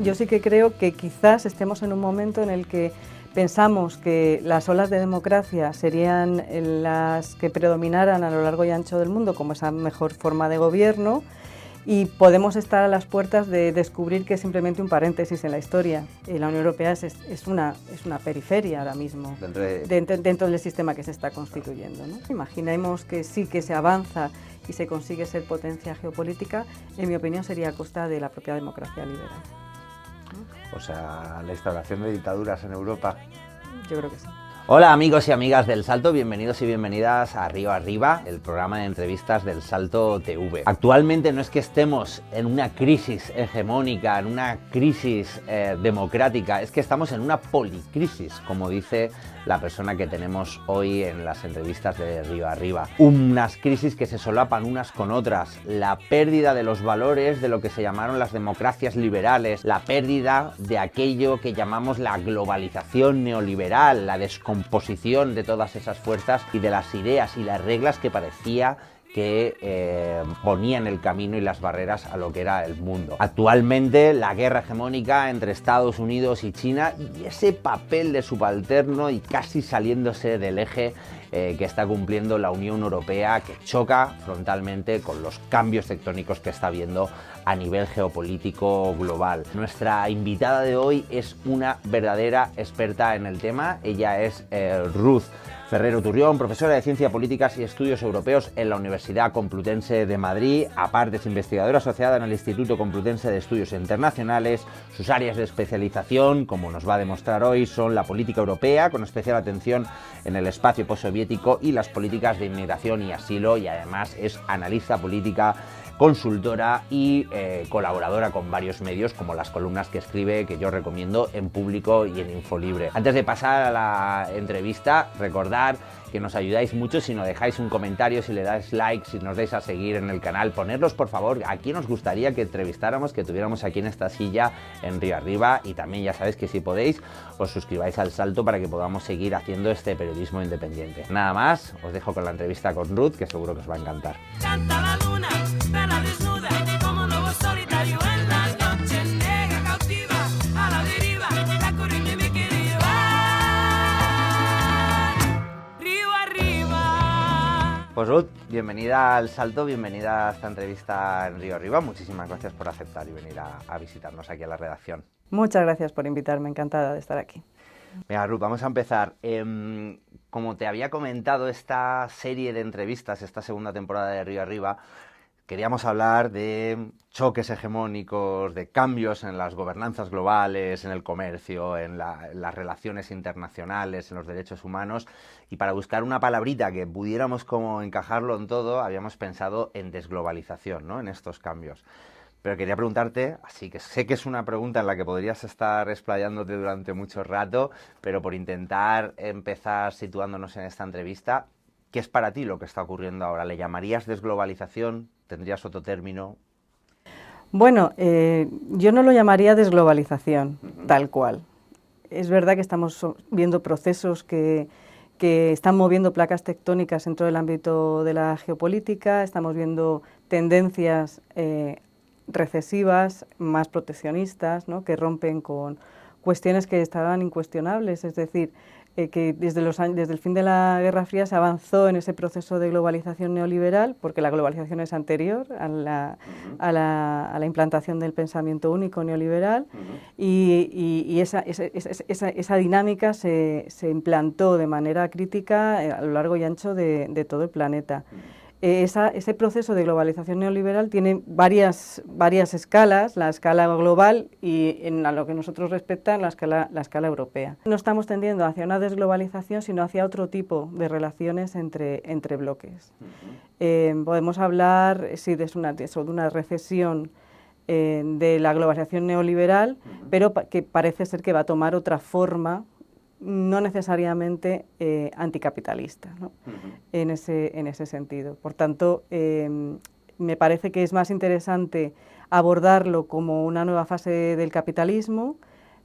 Yo sí que creo que quizás estemos en un momento en el que pensamos que las olas de democracia serían las que predominaran a lo largo y ancho del mundo como esa mejor forma de gobierno, y podemos estar a las puertas de descubrir que es simplemente un paréntesis en la historia. La Unión Europea es una periferia ahora mismo dentro del sistema que se está constituyendo, ¿no? Imaginemos que sí que se avanza y se consigue ser potencia geopolítica, en mi opinión sería a costa de la propia democracia liberal. O sea, la instauración de dictaduras en Europa. Yo creo que sí. Hola amigos y amigas del Salto, bienvenidos y bienvenidas a Río Arriba, el programa de entrevistas del Salto TV. Actualmente no es que estemos en una crisis hegemónica, en una crisis democrática, es que estamos en una policrisis, como dice la persona que tenemos hoy en las entrevistas de Río Arriba. Unas crisis que se solapan unas con otras, la pérdida de los valores de lo que se llamaron las democracias liberales, la pérdida de aquello que llamamos la globalización neoliberal, la descomposición de todas esas fuerzas y de las ideas y las reglas que parecía que ponían el camino y las barreras a lo que era el mundo. Actualmente la guerra hegemónica entre Estados Unidos y China y ese papel de subalterno y casi saliéndose del eje que está cumpliendo la Unión Europea, que choca frontalmente con los cambios tectónicos que está habiendo a nivel geopolítico global. Nuestra invitada de hoy es una verdadera experta en el tema. Ella es Ruth Ferrero Turrión, profesora de Ciencia Políticas y Estudios Europeos en la Universidad Complutense de Madrid. Aparte es investigadora asociada en el Instituto Complutense de Estudios Internacionales. Sus áreas de especialización, como nos va a demostrar hoy, son la política europea, con especial atención en el espacio postsoviético, y las políticas de inmigración y asilo, y además es analista política, consultora y colaboradora con varios medios, como las columnas que escribe, que yo recomiendo, en Público y en Infolibre. Antes de pasar a la entrevista, recordar que nos ayudáis mucho si nos dejáis un comentario, si le dais like, si nos dais a seguir en el canal, ponerlos por favor a quién os gustaría que entrevistáramos, que tuviéramos aquí en esta silla en Río Arriba, y también ya sabéis que si podéis os suscribáis al Salto para que podamos seguir haciendo este periodismo independiente. Nada más, os dejo con la entrevista con Ruth, que seguro que os va a encantar. Canta la luna, perla desnuda, como lobo solitario en la noche negra, cautiva, a la deriva, la corriente me quiere llevar, río arriba. Pues Ruth, bienvenida al Salto, bienvenida a esta entrevista en Río Arriba. Muchísimas gracias por aceptar y venir a visitarnos aquí a la redacción. Muchas gracias por invitarme, encantada de estar aquí. Venga, Ruth, vamos a empezar. Como te había comentado, esta serie de entrevistas, esta segunda temporada de Río Arriba, queríamos hablar de choques hegemónicos, de cambios en las gobernanzas globales, en el comercio, en las relaciones internacionales, en los derechos humanos, y para buscar una palabrita que pudiéramos como encajarlo en todo, habíamos pensado en desglobalización, ¿no?, en estos cambios. Pero quería preguntarte, así que sé que es una pregunta en la que podrías estar explayándote durante mucho rato, pero por intentar empezar situándonos en esta entrevista, ¿qué es para ti lo que está ocurriendo ahora? ¿Le llamarías desglobalización? ¿Tendrías otro término? Bueno, yo no lo llamaría desglobalización, tal cual. Es verdad que estamos viendo procesos que están moviendo placas tectónicas dentro del ámbito de la geopolítica, estamos viendo tendencias recesivas, más proteccionistas, ¿no?, que rompen con cuestiones que estaban incuestionables, es decir, que desde el fin de la Guerra Fría se avanzó en ese proceso de globalización neoliberal, porque la globalización es anterior a la implantación del pensamiento único neoliberal, y esa dinámica se implantó de manera crítica a lo largo y ancho de todo el planeta. Ese proceso de globalización neoliberal tiene varias escalas, la escala global y, a lo que nosotros respecta, la escala europea. No estamos tendiendo hacia una desglobalización, sino hacia otro tipo de relaciones entre bloques. Podemos hablar, sí, de una recesión de la globalización neoliberal, pero que parece ser que va a tomar otra forma, no necesariamente anticapitalista, ¿no?, en ese sentido. Por tanto, me parece que es más interesante abordarlo como una nueva fase del capitalismo,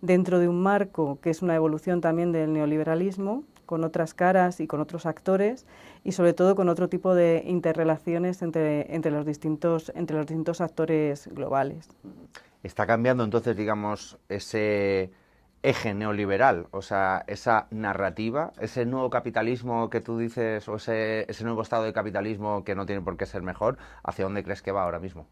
dentro de un marco que es una evolución también del neoliberalismo, con otras caras y con otros actores, y sobre todo con otro tipo de interrelaciones entre los distintos actores globales. ¿Está cambiando entonces, digamos, ese eje neoliberal, o sea, esa narrativa, ese nuevo capitalismo que tú dices, o ese nuevo estado de capitalismo que no tiene por qué ser mejor, ¿hacia dónde crees que va ahora mismo?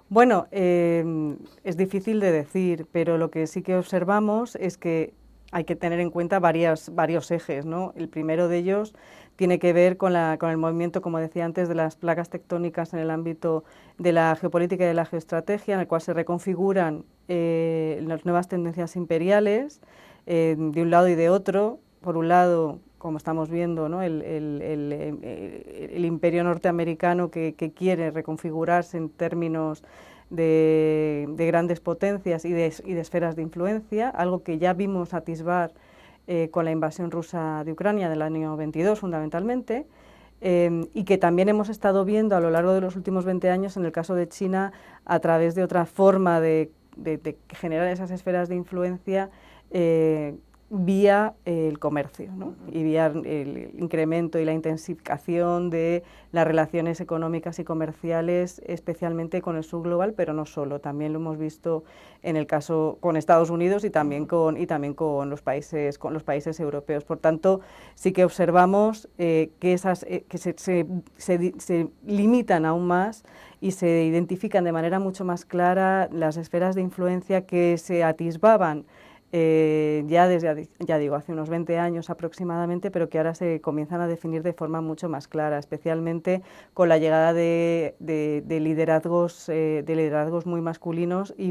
Bueno, es difícil de decir, pero lo que sí que observamos es que hay que tener en cuenta varios ejes, ¿no? El primero de ellos tiene que ver con el movimiento, como decía antes, de las placas tectónicas en el ámbito de la geopolítica y de la geoestrategia, en el cual se reconfiguran las nuevas tendencias imperiales de un lado y de otro. Por un lado, como estamos viendo, ¿no? el imperio norteamericano que quiere reconfigurarse en términos de grandes potencias y de esferas de influencia, algo que ya vimos atisbar con la invasión rusa de Ucrania del año 22 fundamentalmente, y que también hemos estado viendo a lo largo de los últimos 20 años en el caso de China a través de otra forma de generar esas esferas de influencia vía el comercio, ¿no? Y vía el incremento y la intensificación de las relaciones económicas y comerciales, especialmente con el sur global, pero no solo, también lo hemos visto en el caso con Estados Unidos y también con los países europeos. Por tanto, sí que observamos que se limitan aún más y se identifican de manera mucho más clara las esferas de influencia que se atisbaban ya digo, hace unos 20 años aproximadamente, pero que ahora se comienzan a definir de forma mucho más clara, especialmente con la llegada de liderazgos muy masculinos y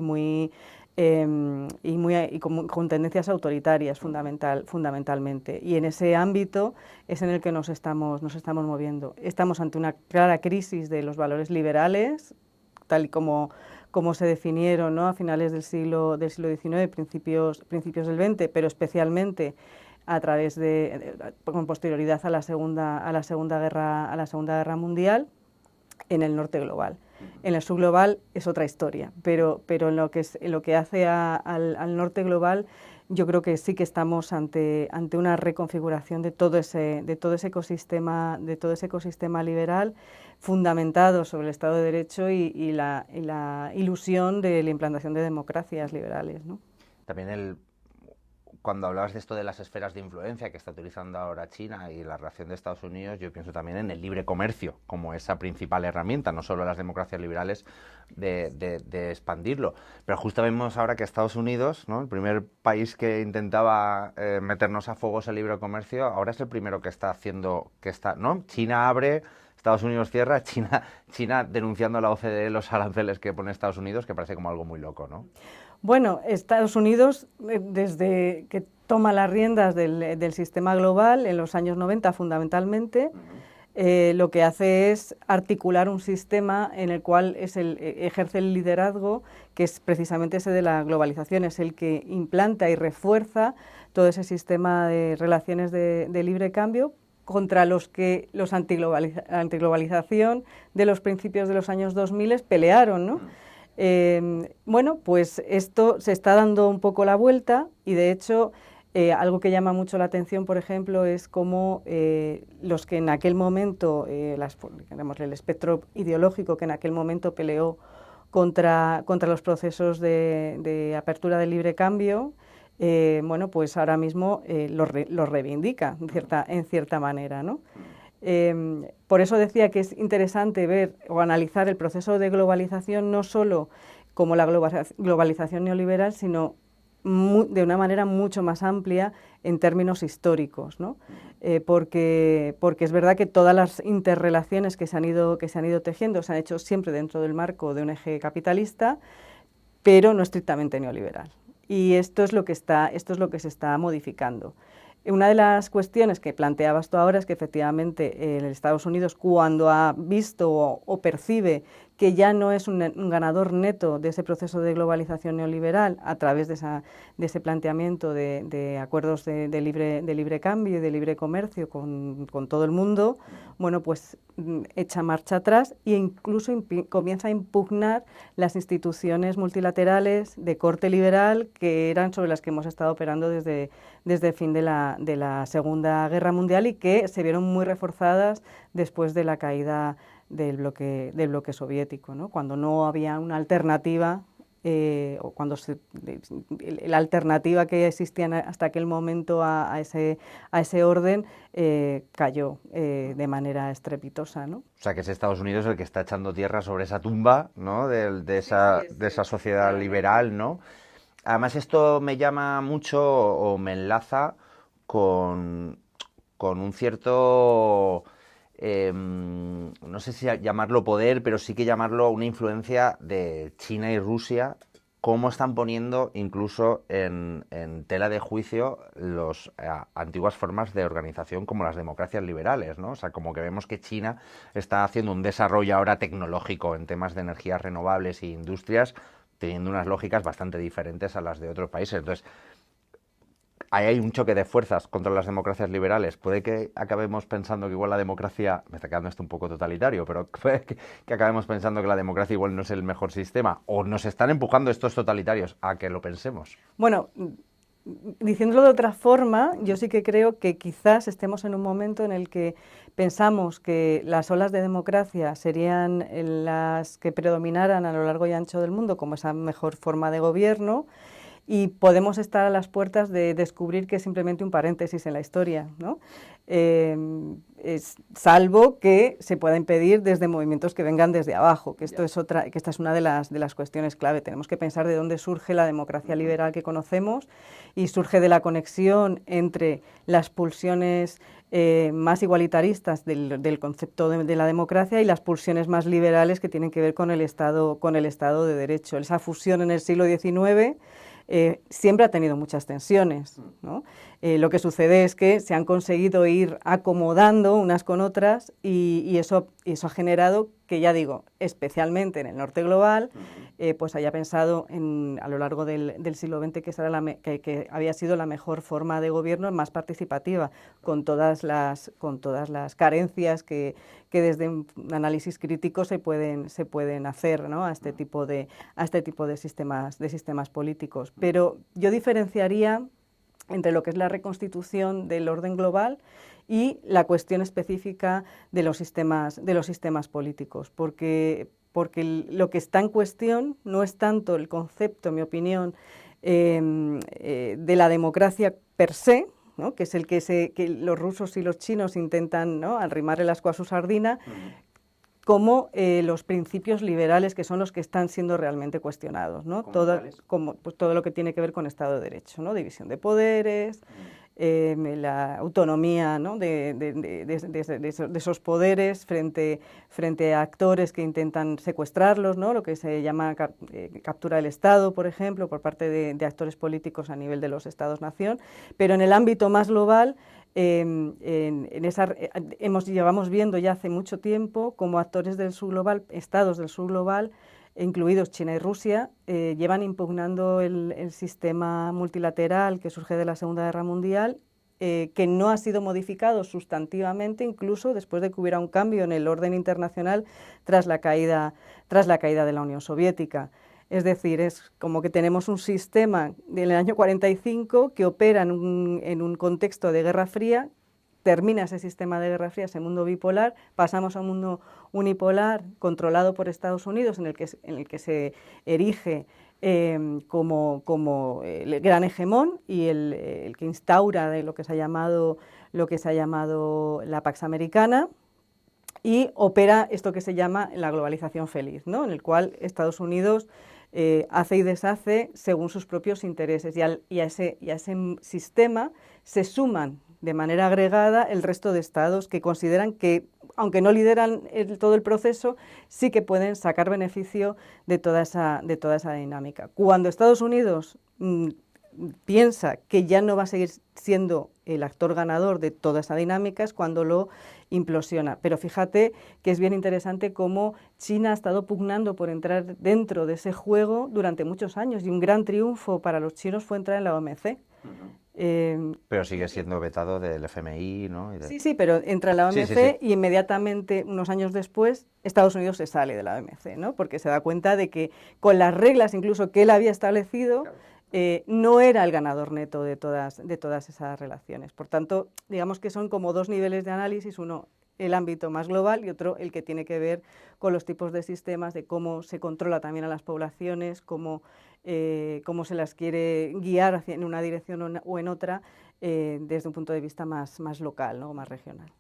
con tendencias autoritarias fundamentalmente. Y en ese ámbito es en el que nos estamos moviendo. Estamos ante una clara crisis de los valores liberales, tal y como se definieron, ¿no? A finales del siglo XIX, principios del XX, pero especialmente a través con posterioridad a la Segunda Guerra Mundial en el norte global. En el sur global es otra historia, pero en lo que hace al norte global, yo creo que sí que estamos ante una reconfiguración de todo ese ecosistema liberal, fundamentado sobre el Estado de Derecho y la ilusión de la implantación de democracias liberales, ¿no? También cuando hablabas de esto de las esferas de influencia que está utilizando ahora China y la relación de Estados Unidos, yo pienso también en el libre comercio como esa principal herramienta, no solo las democracias liberales, de expandirlo. Pero justo vemos ahora que Estados Unidos, ¿no?, el primer país que intentaba meternos a fuegos el libre comercio, ahora es el primero que está haciendo, ¿no? China abre, Estados Unidos cierra, China denunciando a la OCDE los aranceles que pone Estados Unidos, que parece como algo muy loco, ¿no? Bueno, Estados Unidos, desde que toma las riendas del sistema global en los años 90 fundamentalmente, lo que hace es articular un sistema en el cual ejerce el liderazgo, que es precisamente ese de la globalización, es el que implanta y refuerza todo ese sistema de relaciones de libre cambio contra los antiglobalización de los principios de los años 2000 pelearon, ¿no? Bueno, pues esto se está dando un poco la vuelta y de hecho algo que llama mucho la atención, por ejemplo, es cómo los que en aquel momento, digamos, el espectro ideológico que en aquel momento peleó contra los procesos de apertura del libre cambio, bueno, pues ahora mismo los reivindica en cierta manera, ¿no? Por eso decía que es interesante ver o analizar el proceso de globalización no solo como la globalización neoliberal, sino de una manera mucho más amplia en términos históricos, ¿no? Porque es verdad que todas las interrelaciones que se han ido tejiendo se han hecho siempre dentro del marco de un eje capitalista, pero no estrictamente neoliberal. Y esto es lo que se está modificando. Una de las cuestiones que planteabas tú ahora es que efectivamente en Estados Unidos, cuando ha visto o percibe que ya no es un ganador neto de ese proceso de globalización neoliberal a través de ese planteamiento de acuerdos de libre cambio y de libre comercio con todo el mundo, bueno, pues echa marcha atrás e incluso comienza a impugnar las instituciones multilaterales de corte liberal que eran sobre las que hemos estado operando desde el fin de la Segunda Guerra Mundial y que se vieron muy reforzadas después de la caída del bloque soviético, ¿no? Cuando no había una alternativa o cuando la alternativa que existía hasta aquel momento a ese orden cayó de manera estrepitosa, ¿no? O sea, que es Estados Unidos el que está echando tierra sobre esa tumba, ¿no? de esa sociedad liberal, ¿no? Además, esto me llama mucho o me enlaza con un cierto, no sé si llamarlo poder, pero sí que llamarlo una influencia de China y Rusia, cómo están poniendo incluso en tela de juicio las antiguas formas de organización como las democracias liberales, ¿no? O sea, como que vemos que China está haciendo un desarrollo ahora tecnológico en temas de energías renovables e industrias, teniendo unas lógicas bastante diferentes a las de otros países. Entonces, ahí hay un choque de fuerzas contra las democracias liberales. Puede que acabemos pensando que igual la democracia, me está quedando esto un poco totalitario, pero puede que acabemos pensando que la democracia igual no es el mejor sistema, o nos están empujando estos totalitarios a que lo pensemos. Bueno, diciéndolo de otra forma, yo sí que creo que quizás estemos en un momento en el que pensamos que las olas de democracia serían las que predominaran a lo largo y ancho del mundo como esa mejor forma de gobierno, y podemos estar a las puertas de descubrir que es simplemente un paréntesis en la historia, ¿no? Salvo que se pueda impedir desde movimientos que vengan desde abajo, que esto es otra, que esta es una de las cuestiones clave. Tenemos que pensar de dónde surge la democracia liberal que conocemos, y surge de la conexión entre las pulsiones más igualitaristas del concepto de la democracia y las pulsiones más liberales que tienen que ver con el Estado de Derecho. Esa fusión en el siglo XIX siempre ha tenido muchas tensiones, ¿no? Lo que sucede es que se han conseguido ir acomodando unas con otras, y eso ha generado que, ya digo, especialmente en el norte global, pues haya pensado a lo largo del siglo XX que había sido la mejor forma de gobierno, más participativa, con todas las carencias que desde un análisis crítico se pueden hacer, ¿no? a este tipo de sistemas políticos. Pero yo diferenciaría entre lo que es la reconstitución del orden global y la cuestión específica de los sistemas políticos, porque lo que está en cuestión no es tanto el concepto, en mi opinión, de la democracia per se, ¿no? Que es el que los rusos y los chinos intentan, ¿no?, arrimar el ascua a su sardina, como los principios liberales, que son los que están siendo realmente cuestionados, ¿no? Todo lo que tiene que ver con Estado de Derecho, ¿no? División de poderes, la autonomía, ¿no?, de esos poderes frente a actores que intentan secuestrarlos, ¿no?, lo que se llama captura del Estado, por ejemplo, por parte de actores políticos a nivel de los Estados-nación. Pero en el ámbito más global, llevamos viendo ya hace mucho tiempo como actores del sur global, estados del sur global, incluidos China y Rusia, llevan impugnando el sistema multilateral que surge de la Segunda Guerra Mundial, que no ha sido modificado sustantivamente, incluso después de que hubiera un cambio en el orden internacional tras la caída de la Unión Soviética. Es decir, es como que tenemos un sistema del año 45 que opera en un contexto de Guerra Fría. Termina ese sistema de Guerra Fría, ese mundo bipolar, pasamos a un mundo unipolar controlado por Estados Unidos, en el que se erige como el gran hegemón y el que instaura de lo que se ha llamado la Pax Americana, y opera esto que se llama la globalización feliz, ¿no?, en el cual Estados Unidos hace y deshace según sus propios intereses, y a ese sistema se suman de manera agregada el resto de estados que consideran que, aunque no lideran todo el proceso, sí que pueden sacar beneficio de toda esa dinámica. Cuando Estados Unidos piensa que ya no va a seguir siendo el actor ganador de toda esa dinámica, es cuando lo implosiona. Pero fíjate que es bien interesante cómo China ha estado pugnando por entrar dentro de ese juego durante muchos años, y un gran triunfo para los chinos fue entrar en la OMC. Pero sigue siendo vetado del FMI, ¿no? Sí, pero entra en la OMC, sí. Y inmediatamente, unos años después, Estados Unidos se sale de la OMC, ¿no? Porque se da cuenta de que con las reglas incluso que él había establecido, claro, no era el ganador neto de todas esas relaciones. Por tanto, digamos que son como dos niveles de análisis. Uno, el ámbito más global y otro el que tiene que ver con los tipos de sistemas, de cómo se controla también a las poblaciones, cómo se las quiere guiar en una dirección o en otra desde un punto de vista más local, ¿no? Más regional.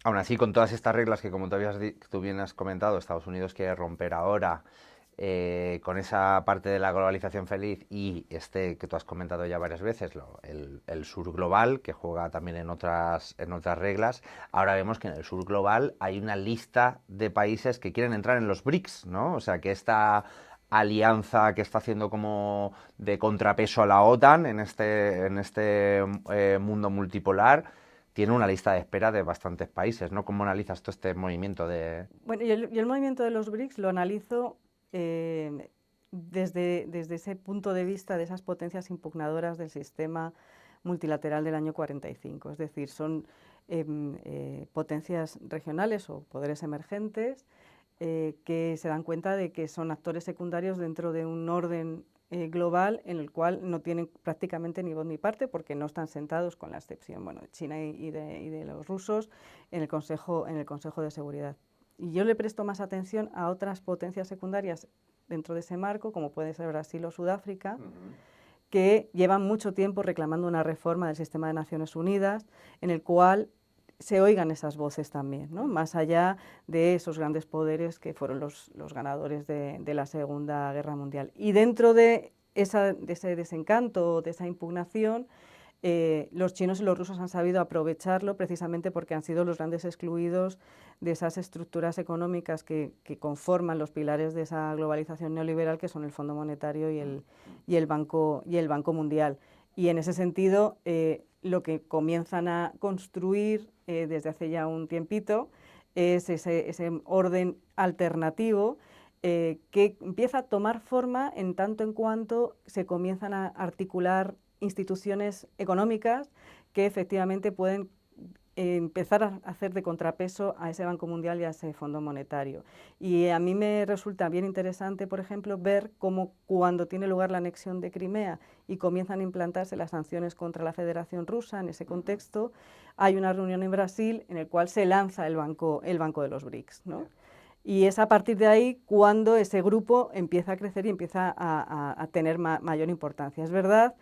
Aún así, con todas estas reglas que, como tú bien has comentado, Estados Unidos quiere romper ahora, con esa parte de la globalización feliz y que tú has comentado ya varias veces, el sur global, que juega también en otras reglas. Ahora vemos que en el sur global hay una lista de países que quieren entrar en los BRICS, ¿no? O sea, que esta alianza que está haciendo como de contrapeso a la OTAN en este mundo multipolar tiene una lista de espera de bastantes países, ¿no? ¿Cómo analizas todo este movimiento de...? Bueno, yo el movimiento de los BRICS lo analizo desde ese punto de vista de esas potencias impugnadoras del sistema multilateral del año 45. Es decir, son potencias regionales o poderes emergentes que se dan cuenta de que son actores secundarios dentro de un orden global en el cual no tienen prácticamente ni voz ni parte porque no están sentados, con la excepción de China y de los rusos, en el Consejo de Seguridad. Y yo le presto más atención a otras potencias secundarias dentro de ese marco, como puede ser Brasil o Sudáfrica, que llevan mucho tiempo reclamando una reforma del sistema de Naciones Unidas, en el cual se oigan esas voces también, ¿no? Más allá de esos grandes poderes que fueron los ganadores de la Segunda Guerra Mundial. Y dentro de ese desencanto, de esa impugnación, los chinos y los rusos han sabido aprovecharlo precisamente porque han sido los grandes excluidos de esas estructuras económicas que conforman los pilares de esa globalización neoliberal, que son el Fondo Monetario y el Banco Mundial. Y en ese sentido, lo que comienzan a construir desde hace ya un tiempito es ese orden alternativo que empieza a tomar forma en tanto en cuanto se comienzan a articular instituciones económicas que efectivamente pueden empezar a hacer de contrapeso a ese Banco Mundial y a ese Fondo Monetario. Y a mí me resulta bien interesante, por ejemplo, ver cómo cuando tiene lugar la anexión de Crimea y comienzan a implantarse las sanciones contra la Federación Rusa, en ese contexto, hay una reunión en Brasil en la cual se lanza el banco de los BRICS, ¿no? Y es a partir de ahí cuando ese grupo empieza a crecer y empieza a tener mayor importancia. Es verdad,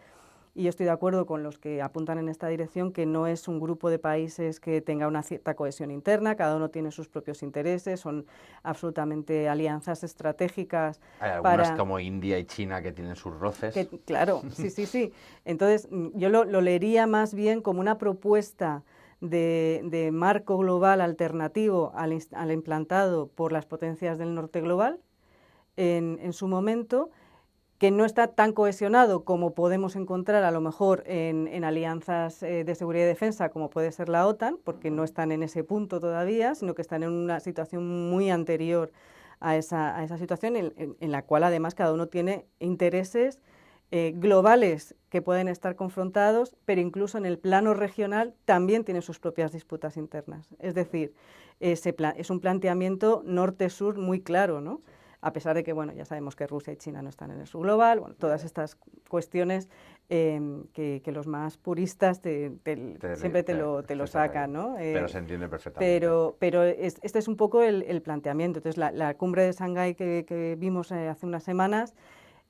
y yo estoy de acuerdo con los que apuntan en esta dirección, que no es un grupo de países que tenga una cierta cohesión interna, cada uno tiene sus propios intereses, son absolutamente alianzas estratégicas. Hay algunas como India y China que tienen sus roces. Claro, sí. Entonces, yo lo leería más bien como una propuesta de marco global alternativo al implantado por las potencias del norte global en su momento, que no está tan cohesionado como podemos encontrar a lo mejor en alianzas de seguridad y defensa como puede ser la OTAN, porque no están en ese punto todavía, sino que están en una situación muy anterior a esa situación en la cual además cada uno tiene intereses globales que pueden estar confrontados, pero incluso en el plano regional también tienen sus propias disputas internas. Es decir, es un planteamiento norte-sur muy claro, ¿no? A pesar de que, bueno, ya sabemos que Rusia y China no están en el sur global, bueno, todas estas cuestiones que los más puristas siempre te lo sacan, ¿no? Pero se entiende perfectamente. Pero este es un poco el planteamiento. Entonces, la cumbre de Shanghái que vimos hace unas semanas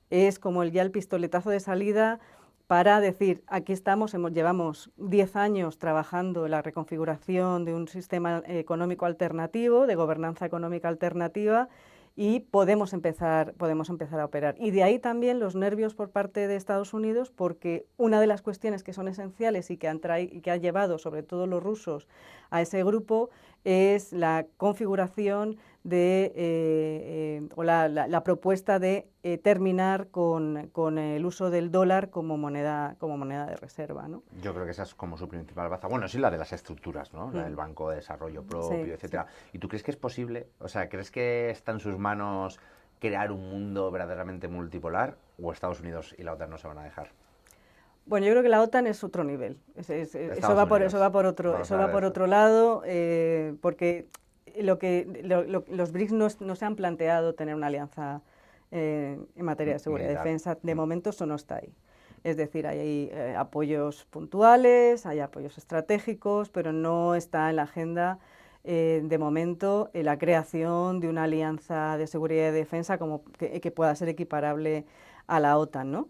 es como ya el pistoletazo de salida para decir, aquí estamos, llevamos 10 años trabajando en la reconfiguración de un sistema económico alternativo, de gobernanza económica alternativa, y podemos empezar a operar. Y de ahí también los nervios por parte de Estados Unidos, porque una de las cuestiones que son esenciales y que ha llevado sobre todo los rusos a ese grupo es la configuración o la propuesta de terminar con el uso del dólar como moneda de reserva, ¿no? Yo creo que esa es como su principal baza. Bueno, sí, la de las estructuras, ¿no? La del Banco de Desarrollo Propio, etcétera. Sí. ¿Y tú crees que es posible? O sea, ¿crees que está en sus manos crear un mundo verdaderamente multipolar o Estados Unidos y la OTAN no se van a dejar? Bueno, yo creo que la OTAN es otro nivel. Eso va por otro lado, porque los BRICS no se han planteado tener una alianza en materia de seguridad y defensa. De momento eso no está ahí. Es decir, hay apoyos puntuales, hay apoyos estratégicos, pero no está en la agenda de momento la creación de una alianza de seguridad y defensa como que pueda ser equiparable a la OTAN, ¿no?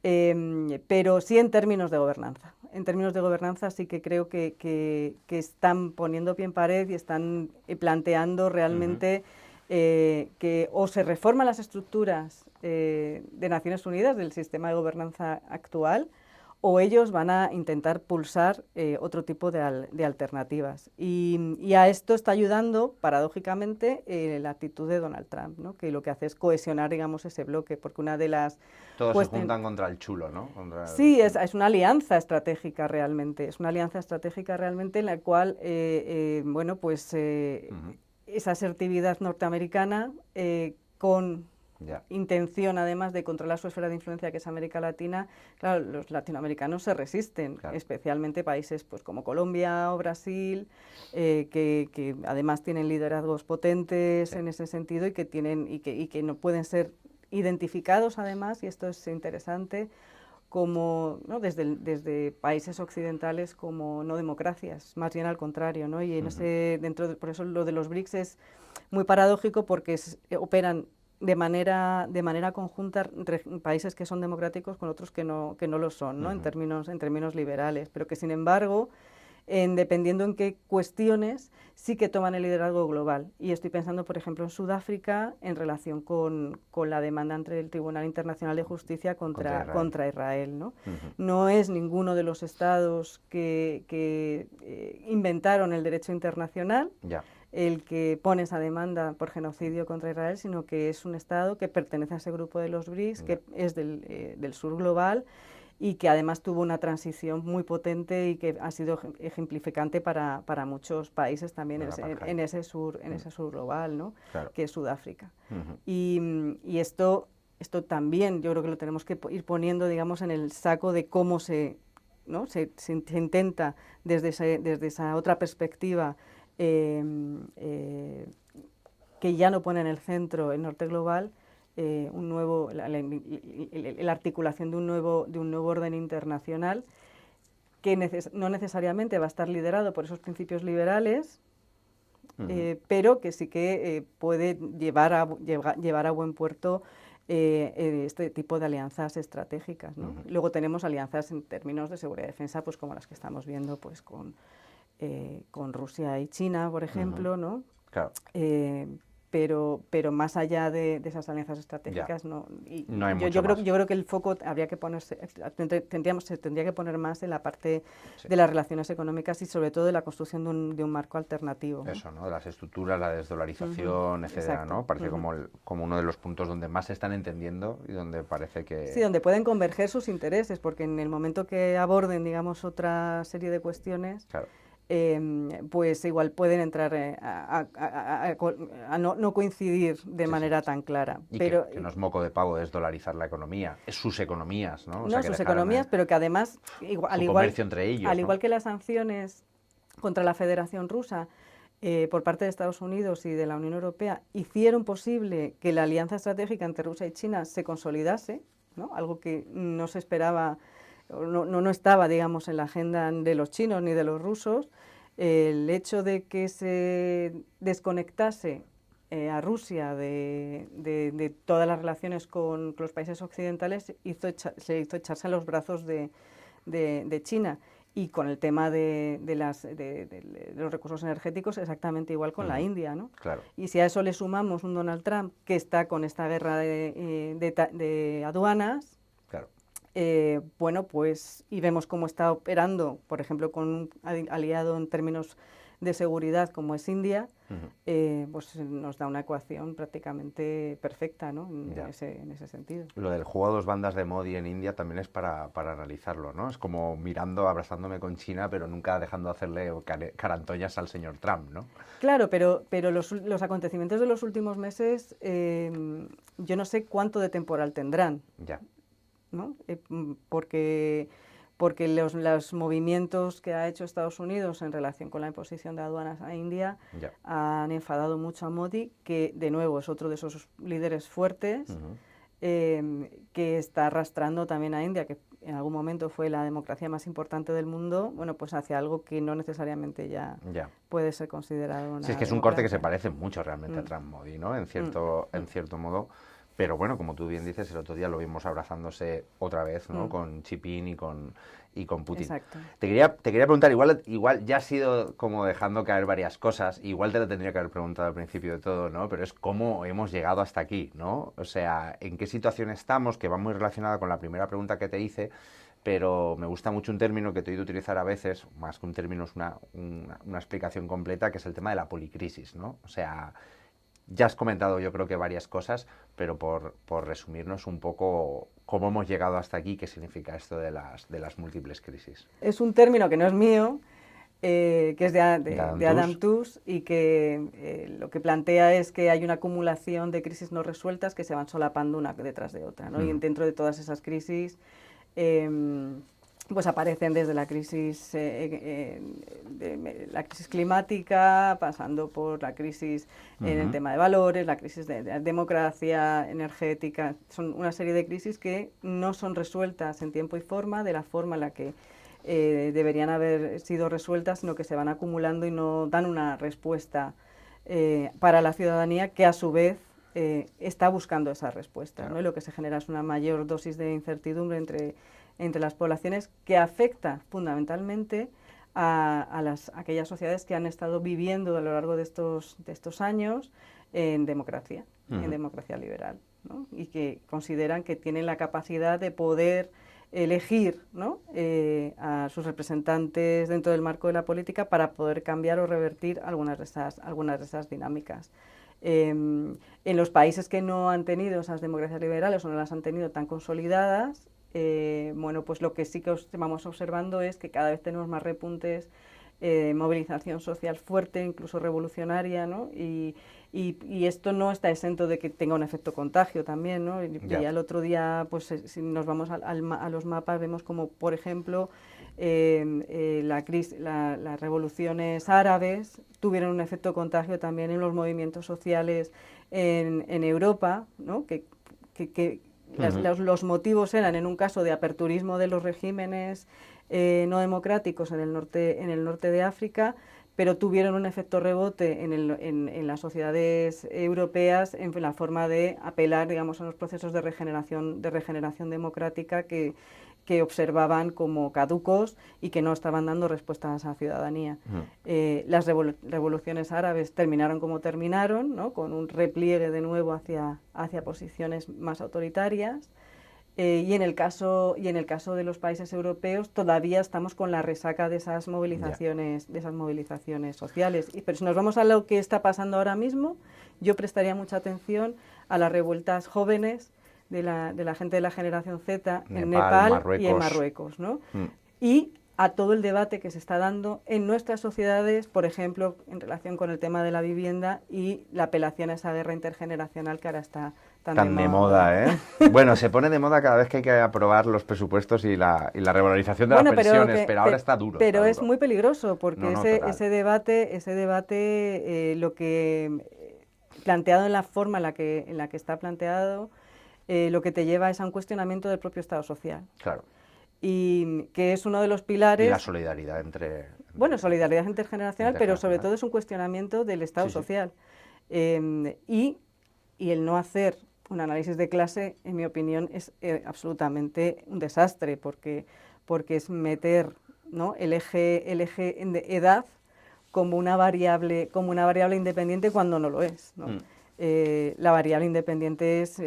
Pero sí en términos de gobernanza. En términos de gobernanza sí que creo que están poniendo pie en pared y están planteando realmente que o se reforman las estructuras de Naciones Unidas del sistema de gobernanza actual, o ellos van a intentar pulsar otro tipo de alternativas. Y a esto está ayudando, paradójicamente, la actitud de Donald Trump, ¿no? Que lo que hace es cohesionar, digamos, ese bloque, porque una de las... Todos se juntan contra el chulo, ¿no? Sí, es una alianza estratégica realmente, es una alianza estratégica realmente en la cual, bueno, pues esa asertividad norteamericana con... intención además de controlar su esfera de influencia, que es América Latina. Claro, los latinoamericanos se resisten, especialmente países pues como Colombia o Brasil, que además tienen liderazgos potentes en ese sentido y que no pueden ser identificados además, y esto es interesante, como, ¿no? desde países occidentales como no democracias, más bien al contrario, ¿no? Y en por eso lo de los BRICS es muy paradójico, porque operan de manera conjunta países que son democráticos con otros que no lo son, ¿no? En términos liberales, pero que sin embargo, dependiendo en qué cuestiones, sí que toman el liderazgo global. Y estoy pensando, por ejemplo, en Sudáfrica en relación con la demanda ante el Tribunal Internacional de Justicia contra Israel, ¿no? No es ninguno de los estados que inventaron el derecho internacional el que pone esa demanda por genocidio contra Israel, sino que es un Estado que pertenece a ese grupo de los BRICS, que es del sur global y que además tuvo una transición muy potente y que ha sido ejemplificante para muchos países también en ese sur global, ¿no? Que es Sudáfrica. Y esto también yo creo que lo tenemos que ir poniendo, digamos, en el saco de cómo se intenta desde esa otra perspectiva que ya no pone en el centro el norte global, la articulación de un nuevo orden internacional que no necesariamente va a estar liderado por esos principios liberales, pero que sí que puede llevar a buen puerto este tipo de alianzas estratégicas, ¿no? Luego tenemos alianzas en términos de seguridad y defensa, pues como las que estamos viendo pues con Rusia y China, por ejemplo, ¿no? Claro. Pero más allá de esas alianzas estratégicas no hay mucho más. Yo creo que el foco se tendría que poner más en la parte de las relaciones económicas y sobre todo de la construcción de un marco alternativo, ¿no? Eso, ¿no? De las estructuras, la desdolarización, etcétera, ¿no? Parece como uno de los puntos donde más se están entendiendo y donde parece que... Sí, donde pueden converger sus intereses, porque en el momento que aborden, digamos, otra serie de cuestiones... Claro. Pues igual pueden entrar a no coincidir de manera tan clara. Pero que no es moco de pavo desdolarizar la economía, es sus economías, ¿no? Sus economías, pero que además, comercio entre ellos, al igual que las sanciones contra la Federación Rusa por parte de Estados Unidos y de la Unión Europea hicieron posible que la alianza estratégica entre Rusia y China se consolidase, ¿no? Algo que no se esperaba. No estaba, digamos, en la agenda de los chinos ni de los rusos. El hecho de que se desconectase a Rusia de todas las relaciones con los países occidentales se hizo echarse a los brazos de China. Y con el tema de los recursos energéticos exactamente igual con la India, ¿no? Claro. Y si a eso le sumamos un Donald Trump que está con esta guerra de aduanas, claro. Bueno, pues, y vemos cómo está operando, por ejemplo, con un aliado en términos de seguridad como es India, pues nos da una ecuación prácticamente perfecta, ¿no? En ese sentido. Lo del juego a dos bandas de Modi en India también es para analizarlo, ¿no? Es como mirando, abrazándome con China, pero nunca dejando de hacerle carantoñas al señor Trump, ¿no? Claro, pero los acontecimientos de los últimos meses, yo no sé cuánto de temporal tendrán. Ya. ¿No? Porque los movimientos que ha hecho Estados Unidos en relación con la imposición de aduanas a India han enfadado mucho a Modi, que de nuevo es otro de esos líderes fuertes, que está arrastrando también a India, que en algún momento fue la democracia más importante del mundo, bueno, pues hacia algo que no necesariamente ya puede ser considerado una Sí, es que es un corte que se democracia. parece mucho realmente a Trump-Modi, ¿no? En cierto modo. Pero bueno, como tú bien dices, el otro día lo vimos abrazándose otra vez, ¿no? Con Xi Jinping y con Putin. Exacto. Te quería preguntar, igual ya has ido como dejando caer varias cosas, igual te lo tendría que haber preguntado al principio de todo, ¿no? Pero es cómo hemos llegado hasta aquí, ¿no? O sea, en qué situación estamos, que va muy relacionada con la primera pregunta que te hice, pero me gusta mucho un término que te he oído utilizar a veces, más que un término es una explicación completa, que es el tema de la policrisis, ¿no? O sea, ya has comentado yo creo que varias cosas, pero por resumirnos un poco cómo hemos llegado hasta aquí, qué significa esto de las múltiples crisis. Es un término que no es mío, que es de Adam Tooze y que lo que plantea es que hay una acumulación de crisis no resueltas que se van solapando una detrás de otra, ¿no? Y dentro de todas esas crisis pues aparecen desde la crisis climática, pasando por la crisis en el tema de valores, la crisis de democracia energética. Son una serie de crisis que no son resueltas en tiempo y forma, de la forma en la que deberían haber sido resueltas, sino que se van acumulando y no dan una respuesta para la ciudadanía, que a su vez está buscando esa respuesta, Claro. ¿no? Y lo que se genera es una mayor dosis de incertidumbre entre las poblaciones, que afecta fundamentalmente a aquellas sociedades que han estado viviendo a lo largo de estos años en democracia liberal, ¿no? Y que consideran que tienen la capacidad de poder elegir, ¿no? A sus representantes dentro del marco de la política para poder cambiar o revertir algunas de esas dinámicas. En los países que no han tenido esas democracias liberales o no las han tenido tan consolidadas, bueno, pues lo que sí que vamos observando es que cada vez tenemos más repuntes, movilización social fuerte, incluso revolucionaria, ¿no? Y esto no está exento de que tenga un efecto contagio también, ¿no? Ya el otro día, pues si nos vamos a los mapas, vemos como, por ejemplo, las revoluciones árabes tuvieron un efecto contagio también en los movimientos sociales en Europa, ¿no? Los motivos eran, en un caso, de aperturismo de los regímenes no democráticos en el norte de África, pero tuvieron un efecto rebote en las sociedades europeas en la forma de apelar, digamos, a los procesos de regeneración democrática que observaban como caducos y que no estaban dando respuestas a la ciudadanía. Las revoluciones árabes terminaron como terminaron, ¿no? Con un repliegue de nuevo hacia posiciones más autoritarias. Y en el caso de los países europeos todavía estamos con la resaca de esas movilizaciones, sociales. Pero si nos vamos a lo que está pasando ahora mismo, yo prestaría mucha atención a las revueltas jóvenes de la gente de la generación Z en Nepal y en Marruecos, ¿no? Y a todo el debate que se está dando en nuestras sociedades, por ejemplo, en relación con el tema de la vivienda y la apelación a esa guerra intergeneracional que ahora está tan de moda, ¿eh? Bueno, se pone de moda cada vez que hay que aprobar los presupuestos y la revalorización de las pensiones, pero ahora está duro. Pero está es duro. muy peligroso, porque ese debate lo que planteado en la forma en la que está planteado, lo que te lleva es a un cuestionamiento del propio Estado social. Claro. Y que es uno de los pilares... Y la solidaridad entre... Bueno, solidaridad intergeneracional, pero sobre todo es un cuestionamiento del Estado social. Y el no hacer un análisis de clase, en mi opinión, es absolutamente un desastre, porque es meter, ¿no? el eje de edad como una variable independiente cuando no lo es, ¿no? La variable independiente es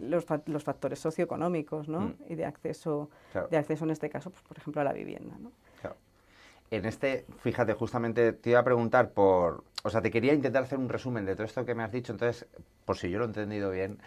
los factores socioeconómicos, ¿no? Y de acceso, en este caso, pues, por ejemplo, a la vivienda, ¿no? Claro. Fíjate, justamente te iba a preguntar te quería intentar hacer un resumen de todo esto que me has dicho, entonces, por si yo lo he entendido bien,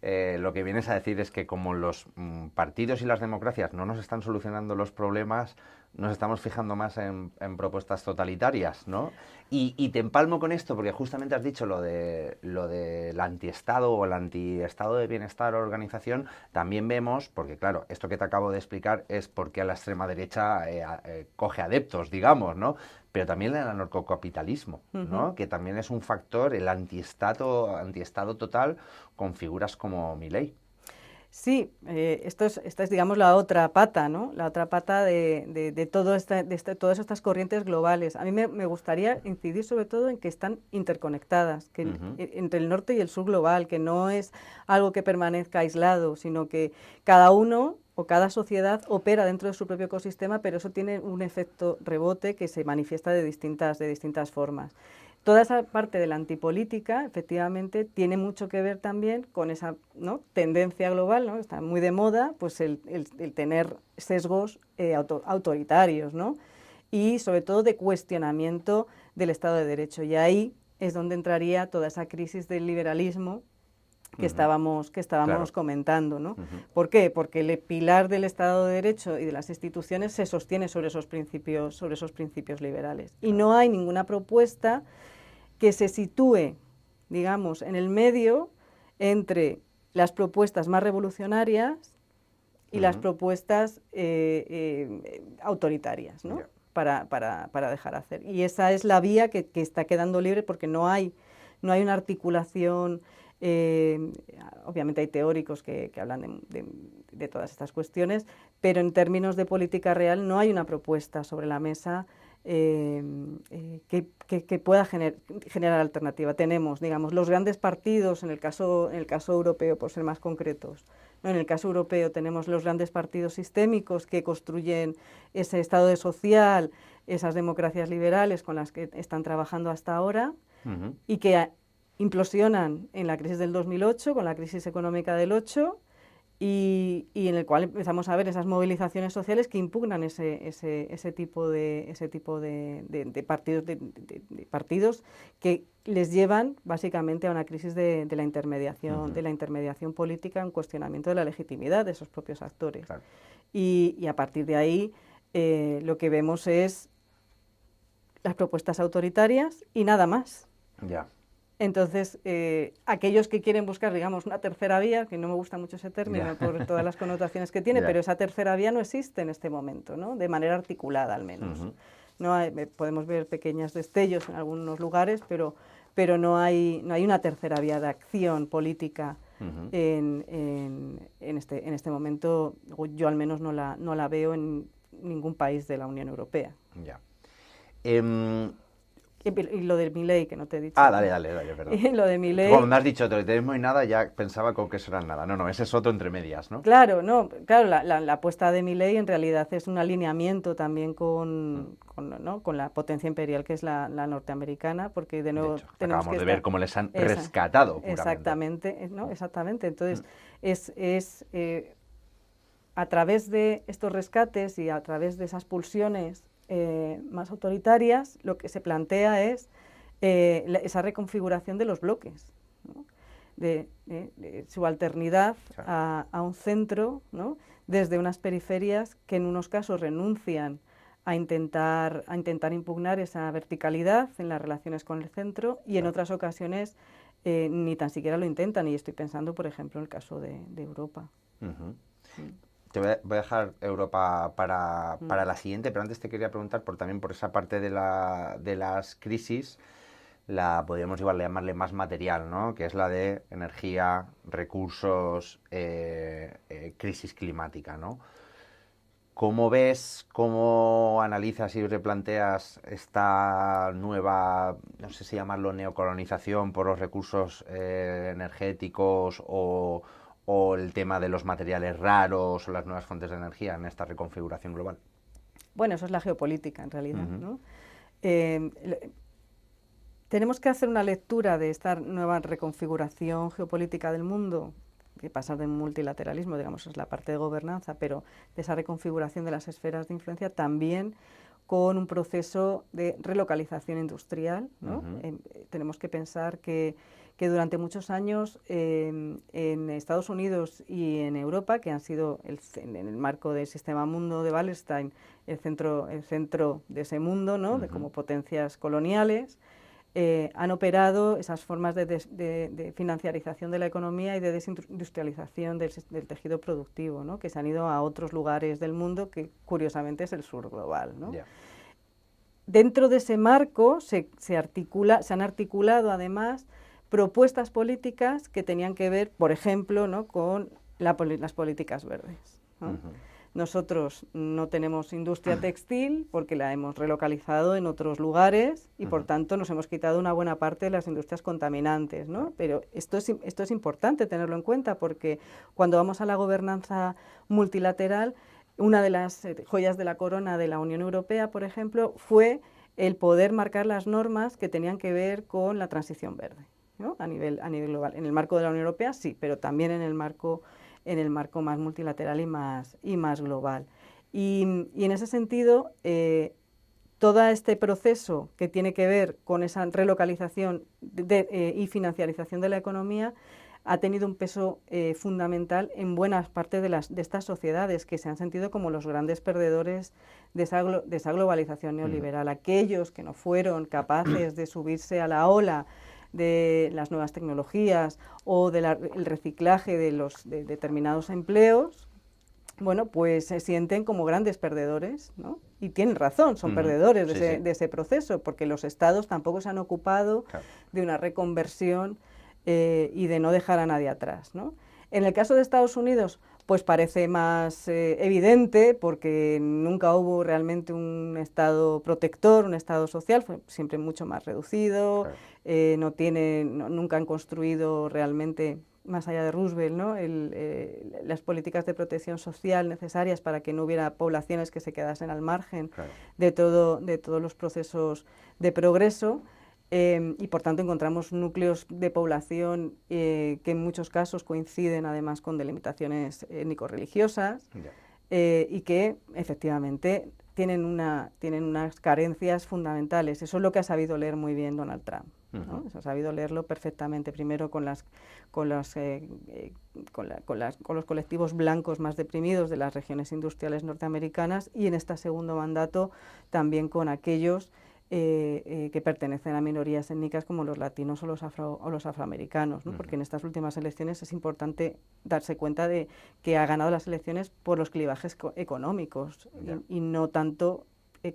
lo que vienes a decir es que como los partidos y las democracias no nos están solucionando los problemas, nos estamos fijando más en propuestas totalitarias, ¿no? Y te empalmo con esto porque justamente has dicho lo del antiestado o el antiestado de bienestar o organización. También vemos, porque claro, esto que te acabo de explicar es porque a la extrema derecha coge adeptos, digamos, ¿no? Pero también el anarcocapitalismo, ¿no? Que también es un factor, el antiestado total, con figuras como Milei. Sí, esta es, digamos, la otra pata, ¿no? La otra pata de todas estas corrientes globales. A mí me gustaría incidir sobre todo en que están interconectadas, que entre el norte y el sur global, que no es algo que permanezca aislado, sino que cada uno o cada sociedad opera dentro de su propio ecosistema, pero eso tiene un efecto rebote que se manifiesta de distintas formas. Toda esa parte de la antipolítica, efectivamente, tiene mucho que ver también con esa, ¿no?, tendencia global, ¿no?, está muy de moda, pues el tener sesgos autoritarios, ¿no?, y sobre todo de cuestionamiento del Estado de Derecho. Y ahí es donde entraría toda esa crisis del liberalismo que estábamos claro. Comentando, ¿no? ¿Por qué? Porque el pilar del Estado de Derecho y de las instituciones se sostiene sobre esos principios liberales. Y no hay ninguna propuesta que se sitúe, digamos, en el medio entre las propuestas más revolucionarias y las propuestas autoritarias, ¿no? Para dejar hacer. Y esa es la vía que está quedando libre porque no hay una articulación. Obviamente hay teóricos que hablan de todas estas cuestiones, pero en términos de política real no hay una propuesta sobre la mesa que pueda generar alternativa. Tenemos, digamos, los grandes partidos, en el caso europeo, por ser más concretos, ¿no? En el caso europeo tenemos los grandes partidos sistémicos que construyen ese Estado de social, esas democracias liberales con las que están trabajando hasta ahora y que implosionan en la crisis del 2008, con la crisis económica del 8, y en el cual empezamos a ver esas movilizaciones sociales que impugnan ese tipo de partidos que les llevan básicamente a una crisis de la intermediación política, un cuestionamiento de la legitimidad de esos propios actores. Claro. Y a partir de ahí lo que vemos es las propuestas autoritarias y nada más. Ya. Entonces, aquellos que quieren buscar, digamos, una tercera vía, que no me gusta mucho ese término por todas las connotaciones que tiene, pero esa tercera vía no existe en este momento, ¿no?, de manera articulada al menos. No podemos ver pequeños destellos en algunos lugares, pero no hay una tercera vía de acción política en este momento. Yo al menos no la veo en ningún país de la Unión Europea. Ya. Y lo de Milei, que no te he dicho. Dale, perdón. Lo de Milei. Cuando me has dicho autoritarismo y nada, ya pensaba con que eso era nada. No, ese es otro entre medias, ¿no? Claro, la apuesta de Milei en realidad es un alineamiento también con la potencia imperial que es la norteamericana, porque de nuevo tenemos acabamos de ver cómo les han rescatado puramente. Exactamente, ¿no? Exactamente. Entonces, es a través de estos rescates y a través de esas pulsiones más autoritarias, lo que se plantea es esa reconfiguración de los bloques, ¿no?, de subalternidad a un centro, ¿no?, desde unas periferias que en unos casos renuncian a intentar impugnar esa verticalidad en las relaciones con el centro y en otras ocasiones ni tan siquiera lo intentan, y estoy pensando, por ejemplo, en el caso de Europa. Te voy a dejar Europa para la siguiente, pero antes te quería preguntar también por esa parte de las crisis, podríamos llamarle más material, ¿no?, que es la de energía, recursos, crisis climática, ¿no? ¿Cómo ves, cómo analizas y replanteas esta nueva, no sé si llamarlo neocolonización por los recursos energéticos o el tema de los materiales raros o las nuevas fuentes de energía en esta reconfiguración global? Bueno, eso es la geopolítica en realidad, ¿no? Tenemos que hacer una lectura de esta nueva reconfiguración geopolítica del mundo, que pasa del multilateralismo, digamos, es la parte de gobernanza, pero de esa reconfiguración de las esferas de influencia también con un proceso de relocalización industrial, ¿no? Tenemos que pensar que durante muchos años en Estados Unidos y en Europa, que han sido en el marco del sistema mundo de Wallerstein el centro de ese mundo, ¿no?, de como potencias coloniales, han operado esas formas de financiarización de la economía y de desindustrialización del tejido productivo, ¿no?, que se han ido a otros lugares del mundo, que curiosamente es el sur global, ¿no? Dentro de ese marco se han articulado además propuestas políticas que tenían que ver, por ejemplo, ¿no?, con las políticas verdes, ¿no? Nosotros no tenemos industria textil porque la hemos relocalizado en otros lugares y por tanto nos hemos quitado una buena parte de las industrias contaminantes, ¿no? Pero esto es importante tenerlo en cuenta porque cuando vamos a la gobernanza multilateral, una de las joyas de la corona de la Unión Europea, por ejemplo, fue el poder marcar las normas que tenían que ver con la transición verde, ¿no? A nivel global. En el marco de la Unión Europea sí, pero también en el marco más multilateral y más global. Y en ese sentido, todo este proceso que tiene que ver con esa relocalización y financiarización de la economía ha tenido un peso fundamental en buena parte de estas sociedades que se han sentido como los grandes perdedores de esa globalización neoliberal. Aquellos que no fueron capaces de subirse a la ola de las nuevas tecnologías o del reciclaje de determinados empleos, bueno, pues se sienten como grandes perdedores, ¿no? Y tienen razón, son perdedores de ese proceso, porque los estados tampoco se han ocupado de una reconversión y de no dejar a nadie atrás, ¿no? En el caso de Estados Unidos, pues parece más evidente porque nunca hubo realmente un Estado protector, un Estado social, fue siempre mucho más reducido, nunca han construido realmente, más allá de Roosevelt, ¿no? Las políticas de protección social necesarias para que no hubiera poblaciones que se quedasen al margen de todos los procesos de progreso. Y por tanto encontramos núcleos de población que en muchos casos coinciden además con delimitaciones étnico-religiosas y que efectivamente tienen unas carencias fundamentales. Eso es lo que ha sabido leer muy bien Donald Trump, ¿no? Ha sabido leerlo perfectamente, primero con los colectivos blancos más deprimidos de las regiones industriales norteamericanas y en este segundo mandato también con aquellos que pertenecen a minorías étnicas como los latinos o los afroamericanos, ¿no? Porque en estas últimas elecciones es importante darse cuenta de que ha ganado las elecciones por los clivajes económicos y no tanto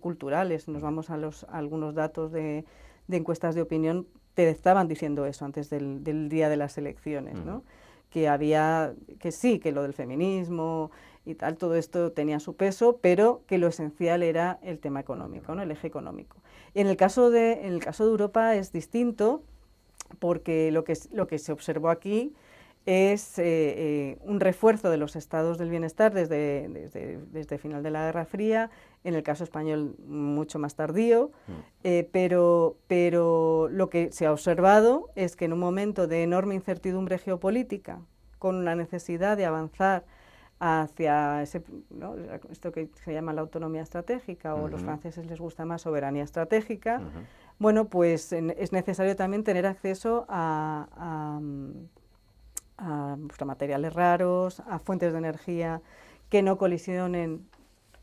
culturales. Nos vamos a algunos datos de encuestas de opinión, te estaban diciendo eso antes del día de las elecciones, ¿no? Que lo del feminismo y tal, todo esto tenía su peso, pero que lo esencial era el tema económico, ¿no? El eje económico. En el caso de Europa es distinto, porque lo que se observó aquí es un refuerzo de los estados del bienestar desde el final de la Guerra Fría, en el caso español mucho más tardío, pero lo que se ha observado es que en un momento de enorme incertidumbre geopolítica, con una necesidad de avanzar hacia ¿no? Esto que se llama la autonomía estratégica, o los franceses les gusta más soberanía estratégica, bueno, pues es necesario también tener acceso a materiales raros, a fuentes de energía que no colisionen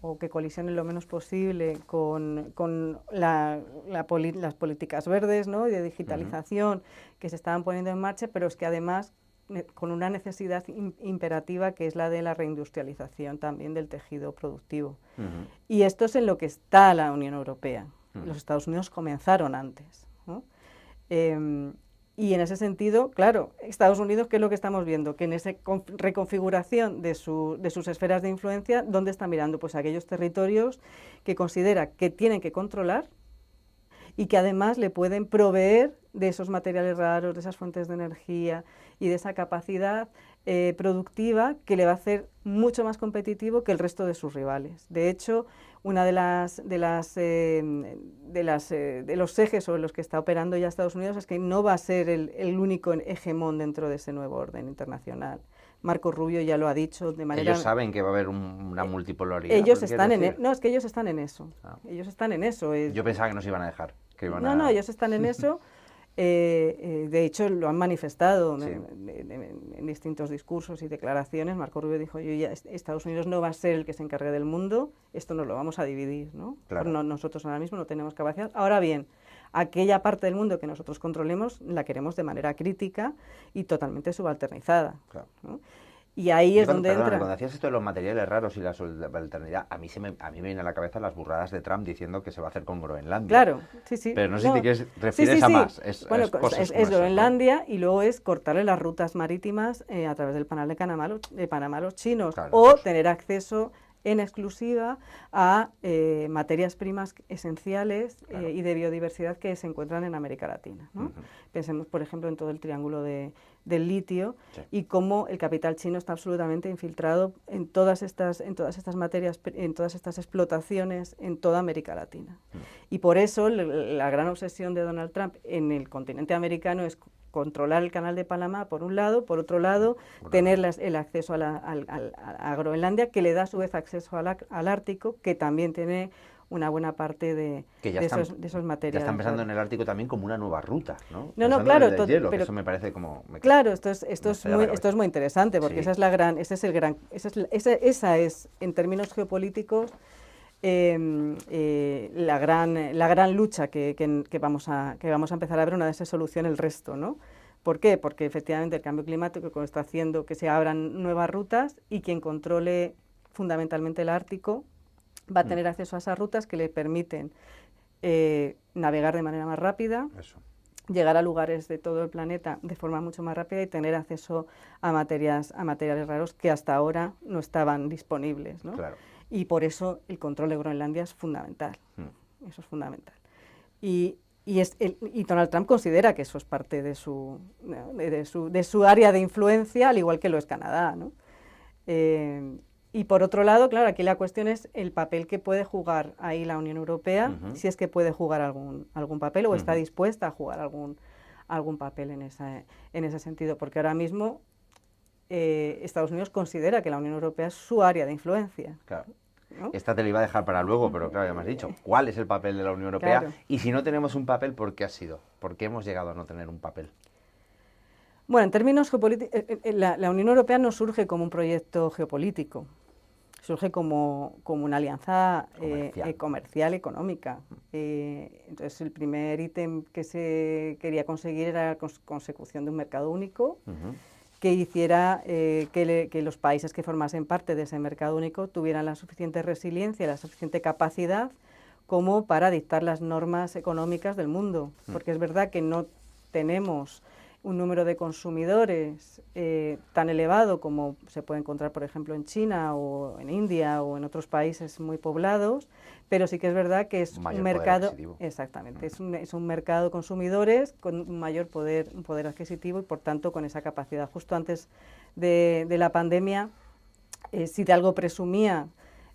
o que colisionen lo menos posible con las políticas verdes, ¿no? Y de digitalización que se estaban poniendo en marcha, pero es que además con una necesidad imperativa que es la de la reindustrialización también del tejido productivo. Y esto es en lo que está la Unión Europea. Los Estados Unidos comenzaron antes, ¿no? Y en ese sentido, claro, Estados Unidos, ¿qué es lo que estamos viendo? Que en esa reconfiguración de sus esferas de influencia, ¿dónde está mirando? Pues aquellos territorios que considera que tienen que controlar y que además le pueden proveer de esos materiales raros, de esas fuentes de energía y de esa capacidad productiva que le va a hacer mucho más competitivo que el resto de sus rivales. De hecho, una de los ejes sobre los que está operando ya Estados Unidos es que no va a ser el único hegemón dentro de ese nuevo orden internacional. Marco Rubio ya lo ha dicho de manera... Ellos saben que va a haber una multipolaridad. Ellos están no, es que ellos están en eso. Ellos están en eso. Yo pensaba que nos iban a dejar. No, ellos están en eso. De hecho, lo han manifestado en distintos discursos y declaraciones. Marco Rubio dijo, Estados Unidos no va a ser el que se encargue del mundo, esto nos lo vamos a dividir, ¿no? Claro. Nosotros ahora mismo no tenemos capacidad. Ahora bien, aquella parte del mundo que nosotros controlemos la queremos de manera crítica y totalmente subalternizada, claro, ¿no? Y ahí es donde Perdona, entra. cuando hacías esto de los materiales raros y la subalternidad, a mí me viene a la cabeza las burradas de Trump diciendo que se va a hacer con Groenlandia. Claro, sí, sí. Pero no sé si te refieres Sí, sí, a sí. más. Bueno, Cosas es como esas, ¿no? Groenlandia y luego es cortarle las rutas marítimas a través del canal de Panamá a los chinos, Claro, o pues. tener acceso en exclusiva a materias primas esenciales Claro. y de biodiversidad que se encuentran en América Latina, ¿no? Ujú. Pensemos, por ejemplo, en todo el triángulo del litio Sí. y cómo el capital chino está absolutamente infiltrado en todas estas materias, en todas estas explotaciones en toda América Latina. Y por eso la gran obsesión de Donald Trump en el continente americano es controlar el canal de Panamá, por un lado, por otro lado, tener el acceso a Groenlandia, que le da a su vez acceso al Ártico, que también tiene una buena parte de esos materiales. Ya están pensando en el Ártico también como una nueva ruta, ¿no? No, Pensando claro, en el deshielo, que pero eso me parece como... claro, esto me es estalla la cabeza. muy interesante, porque Sí. esa es, en términos geopolíticos, la gran lucha que vamos a empezar a ver una vez se solucione el resto, ¿no? ¿Por qué? Porque efectivamente el cambio climático está haciendo que se abran nuevas rutas y quien controle fundamentalmente el Ártico va a tener acceso a esas rutas que le permiten navegar de manera más rápida, Eso. llegar a lugares de todo el planeta de forma mucho más rápida y tener acceso a materiales raros que hasta ahora no estaban disponibles, ¿no? Claro. Y por eso el control de Groenlandia es fundamental. Eso es fundamental. Y Donald Trump considera que eso es parte de su área de influencia, al igual que lo es Canadá, ¿no? Y por otro lado, claro, aquí la cuestión es el papel que puede jugar ahí la Unión Europea, si es que puede jugar algún papel o está dispuesta a jugar algún papel en ese sentido, porque ahora mismo Estados Unidos considera que la Unión Europea es su área de influencia. Claro. ¿No? Esta te la iba a dejar para luego, pero claro, ya me has dicho, ¿cuál es el papel de la Unión Europea? Claro. Y si no tenemos un papel, ¿por qué ha sido? ¿Por qué hemos llegado a no tener un papel? Bueno, en términos geopolíticos, la Unión Europea no surge como un proyecto geopolítico, surge como una alianza comercial, económica. Entonces, el primer ítem que se quería conseguir era la consecución de un mercado único, que hiciera que los países que formasen parte de ese mercado único tuvieran la suficiente resiliencia, la suficiente capacidad como para dictar las normas económicas del mundo. Porque es verdad que no tenemos un número de consumidores tan elevado como se puede encontrar, por ejemplo, en China o en India o en otros países muy poblados, pero sí que es verdad que es un mercado, exactamente, es un mercado de consumidores con un mayor poder adquisitivo y por tanto con esa capacidad. Justo antes de la pandemia, si de algo presumía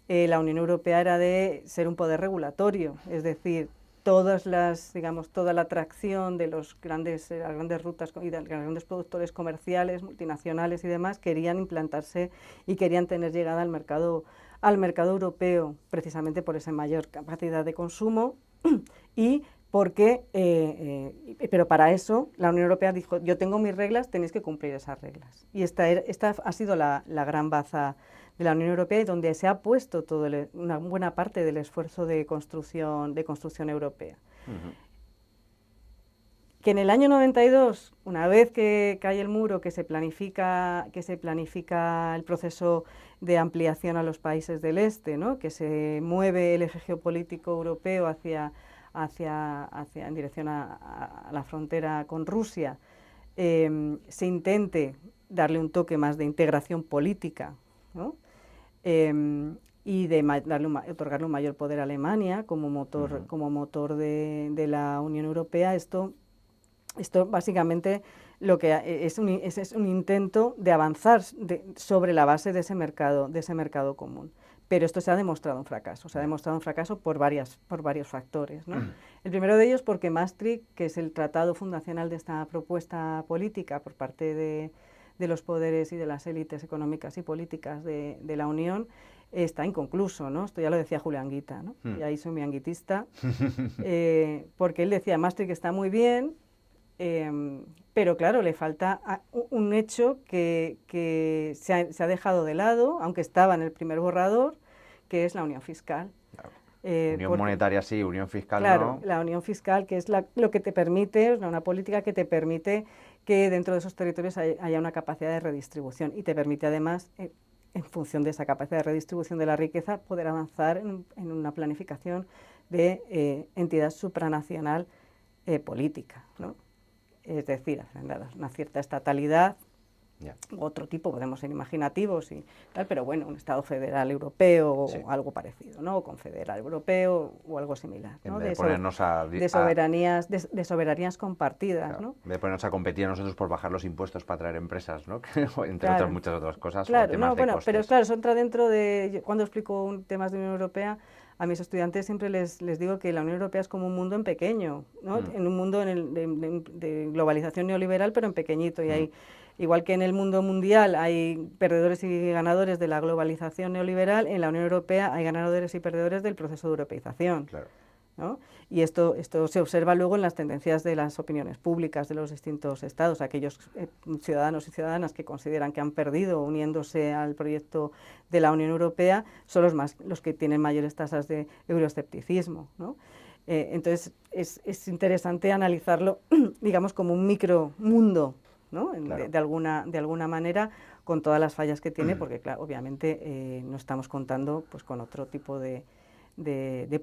la Unión Europea era de ser un poder regulatorio, es decir, toda la atracción de las grandes rutas y de los grandes productores comerciales, multinacionales y demás, querían implantarse y querían tener llegada al mercado europeo, precisamente por esa mayor capacidad de consumo y porque, pero para eso la Unión Europea dijo, yo tengo mis reglas, tenéis que cumplir esas reglas. Y esta ha sido la gran baza de la Unión Europea y donde se ha puesto una buena parte del esfuerzo de construcción europea. Que en el año 92, una vez que cae el muro, que se planifica el proceso de ampliación a los países del este, ¿no? Que se mueve el eje geopolítico europeo en dirección a la frontera con Rusia, se intente darle un toque más de integración política, ¿no? Y de otorgarle un mayor poder a Alemania como motor de la Unión Europea. Esto básicamente lo que es un intento de avanzar sobre la base de ese mercado común. Pero esto se ha demostrado un fracaso, por varios factores, ¿no? El primero de ellos porque Maastricht, que es el tratado fundacional de esta propuesta política por parte de los poderes y de las élites económicas y políticas de la Unión, está inconcluso, ¿no? Esto ya lo decía Julián Guita, ¿no? Y ahí soy muy anguitista, porque él decía, Maastricht está muy bien, pero claro, le falta un hecho que se ha dejado de lado, aunque estaba en el primer borrador, que es la unión fiscal. Claro. Unión monetaria sí, unión fiscal claro, no. La unión fiscal, que es lo que te permite, una política que te permite que dentro de esos territorios haya una capacidad de redistribución y te permite además, en función de esa capacidad de redistribución de la riqueza, poder avanzar en una planificación de entidad supranacional política, ¿no? Es decir, una cierta estatalidad. Ya. Otro tipo, podemos ser imaginativos y tal, pero bueno, un Estado federal europeo Sí. o algo parecido, ¿no? O confederal europeo o algo similar, En ¿no? vez de ponernos a... de soberanías compartidas, Claro, ¿no? en vez de ponernos a competir a nosotros por bajar los impuestos para traer empresas, ¿no? Entre Claro. otras muchas otras cosas, o Claro, temas no, de bueno, costes. pero claro, eso entra dentro de... Cuando explico temas de Unión Europea, a mis estudiantes siempre les digo que la Unión Europea es como un mundo en pequeño, ¿no? En un mundo de globalización neoliberal, pero en pequeñito. Y hay, igual que en el mundo mundial hay perdedores y ganadores de la globalización neoliberal, en la Unión Europea hay ganadores y perdedores del proceso de europeización. Claro. ¿No? Y esto se observa luego en las tendencias de las opiniones públicas de los distintos estados. Aquellos ciudadanos y ciudadanas que consideran que han perdido uniéndose al proyecto de la Unión Europea son los que tienen mayores tasas de euroescepticismo, ¿no? Entonces es interesante analizarlo, digamos, como un micromundo, ¿no? Claro. de alguna manera, con todas las fallas que tiene, porque claro, obviamente no estamos contando pues con otro tipo de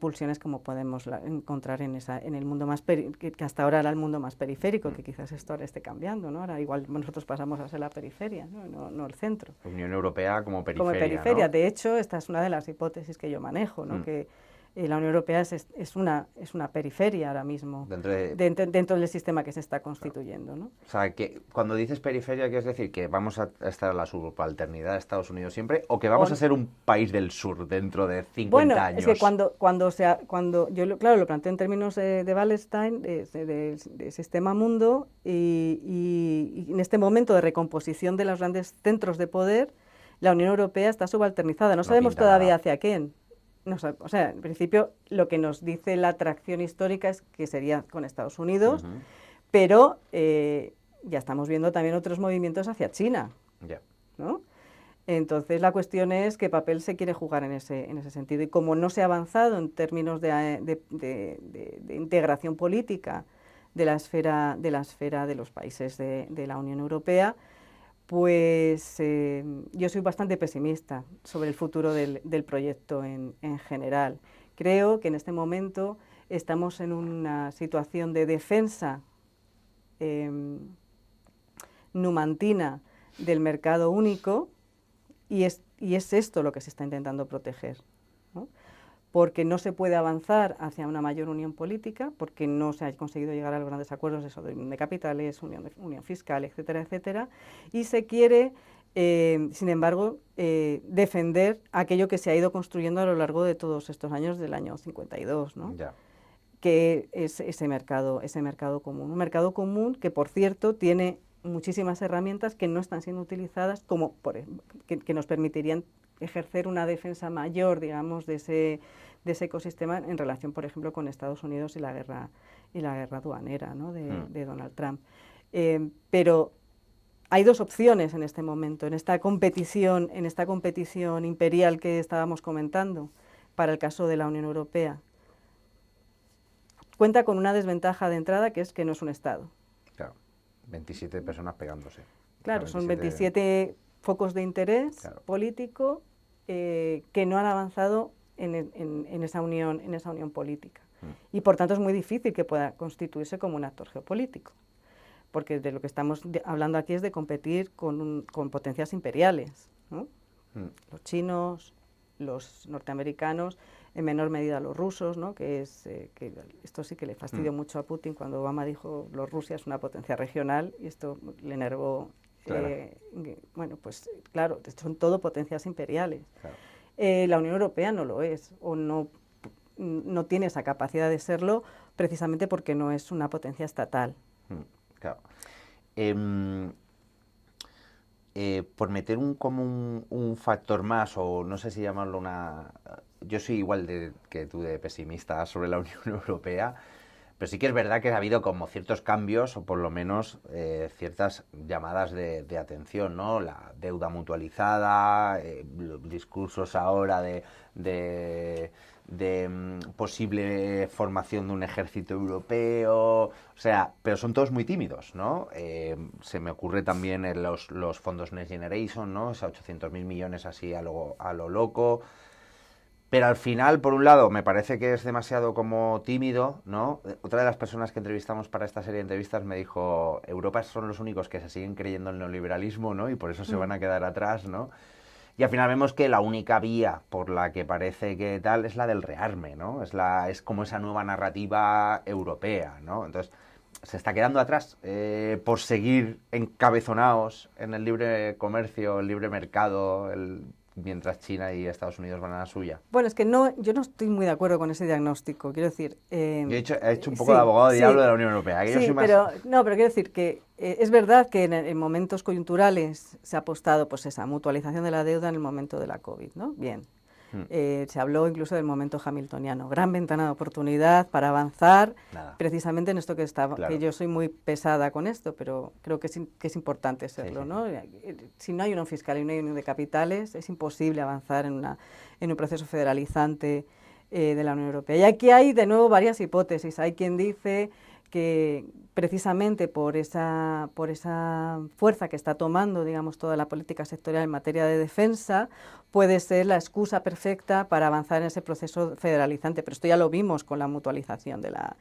pulsiones como podemos encontrar en el mundo más que hasta ahora era el mundo más periférico, que quizás esto ahora esté cambiando, ¿no? Ahora igual nosotros pasamos a ser la periferia, no el centro. Unión Europea como periferia, Como periferia. ¿no? De hecho, esta es una de las hipótesis que yo manejo, ¿no? Que la Unión Europea es una periferia ahora mismo dentro del sistema que se está constituyendo, ¿no? O sea, que cuando dices periferia, ¿qué es decir? ¿Que vamos a estar a la subalternidad de Estados Unidos siempre? ¿O que vamos a ser un país del sur dentro de 50 años? Es que cuando yo claro, lo planteo en términos de Wallerstein, de sistema mundo, y en este momento de recomposición de los grandes centros de poder, la Unión Europea está subalternizada. No sabemos todavía hacia quién. No, o sea, en principio lo que nos dice la atracción histórica es que sería con Estados Unidos, pero ya estamos viendo también otros movimientos hacia China, ¿no? Entonces la cuestión es qué papel se quiere jugar en ese sentido. Y como no se ha avanzado en términos de integración política de la esfera de los países de la Unión Europea, pues yo soy bastante pesimista sobre el futuro del proyecto en general. Creo que en este momento estamos en una situación de defensa numantina del mercado único y es esto lo que se está intentando proteger, ¿no? Porque no se puede avanzar hacia una mayor unión política, porque no se ha conseguido llegar a los grandes acuerdos de unión de capitales, unión fiscal, etcétera, etcétera, y se quiere, sin embargo, defender aquello que se ha ido construyendo a lo largo de todos estos años del año 52, ¿no? Que es ese mercado común. Un mercado común que, por cierto, tiene muchísimas herramientas que no están siendo utilizadas, como que nos permitirían ejercer una defensa mayor, digamos, de ese ecosistema en relación, por ejemplo, con Estados Unidos y la guerra aduanera, ¿no? de Donald Trump. Pero hay dos opciones en este momento, en esta competición imperial que estábamos comentando para el caso de la Unión Europea. Cuenta con una desventaja de entrada, que es que no es un Estado. Claro, 27 personas pegándose. Claro, son 27 focos de interés político que no han avanzado en esa unión política. Y por tanto es muy difícil que pueda constituirse como un actor geopolítico, porque de lo que estamos hablando aquí es de competir con potencias imperiales, ¿no? Los chinos, los norteamericanos, en menor medida los rusos, ¿no? Que esto sí que le fastidió mucho a Putin cuando Obama dijo que Rusia es una potencia regional, y esto le enervó. Bueno, pues claro, son todo potencias imperiales. La Unión Europea no lo es, o no tiene esa capacidad de serlo, precisamente porque no es una potencia estatal. Claro. Por meter un factor más, o no sé si llamarlo una... Yo soy igual que tú de pesimista sobre la Unión Europea, Pero sí que es verdad que ha habido como ciertos cambios, o por lo menos ciertas llamadas de atención, ¿no? La deuda mutualizada, los discursos ahora de posible formación de un ejército europeo, o sea, pero son todos muy tímidos, ¿no? Se me ocurre también en los fondos Next Generation, ¿no? Esos 800.000 millones así a lo loco. Pero al final, por un lado, me parece que es demasiado como tímido, ¿no? Otra de las personas que entrevistamos para esta serie de entrevistas me dijo, Europa son los únicos que se siguen creyendo en el neoliberalismo, ¿no? Y por eso se van a quedar atrás, ¿no? Y al final vemos que la única vía por la que parece que tal es la del rearme, ¿no? Es como esa nueva narrativa europea, ¿no? Entonces, se está quedando atrás por seguir encabezonados en el libre comercio, el libre mercado, mientras China y Estados Unidos van a la suya. Bueno, es que yo no estoy muy de acuerdo con ese diagnóstico. Quiero decir... Yo he hecho un poco de abogado de diablo de la Unión Europea. Sí, pero quiero decir que es verdad que en momentos coyunturales se ha apostado pues esa mutualización de la deuda en el momento de la COVID, ¿no? Bien. Se habló incluso del momento hamiltoniano, gran ventana de oportunidad para avanzar precisamente en esto que yo soy muy pesada con esto, pero creo que es importante serlo, ¿no? Si no hay unión fiscal y no hay unión de capitales, es imposible avanzar en un proceso federalizante de la Unión Europea. Y aquí hay de nuevo varias hipótesis. Hay quien dice que precisamente por esa fuerza que está tomando, digamos, toda la política sectorial en materia de defensa, puede ser la excusa perfecta para avanzar en ese proceso federalizante. Pero esto ya lo vimos con la mutualización de la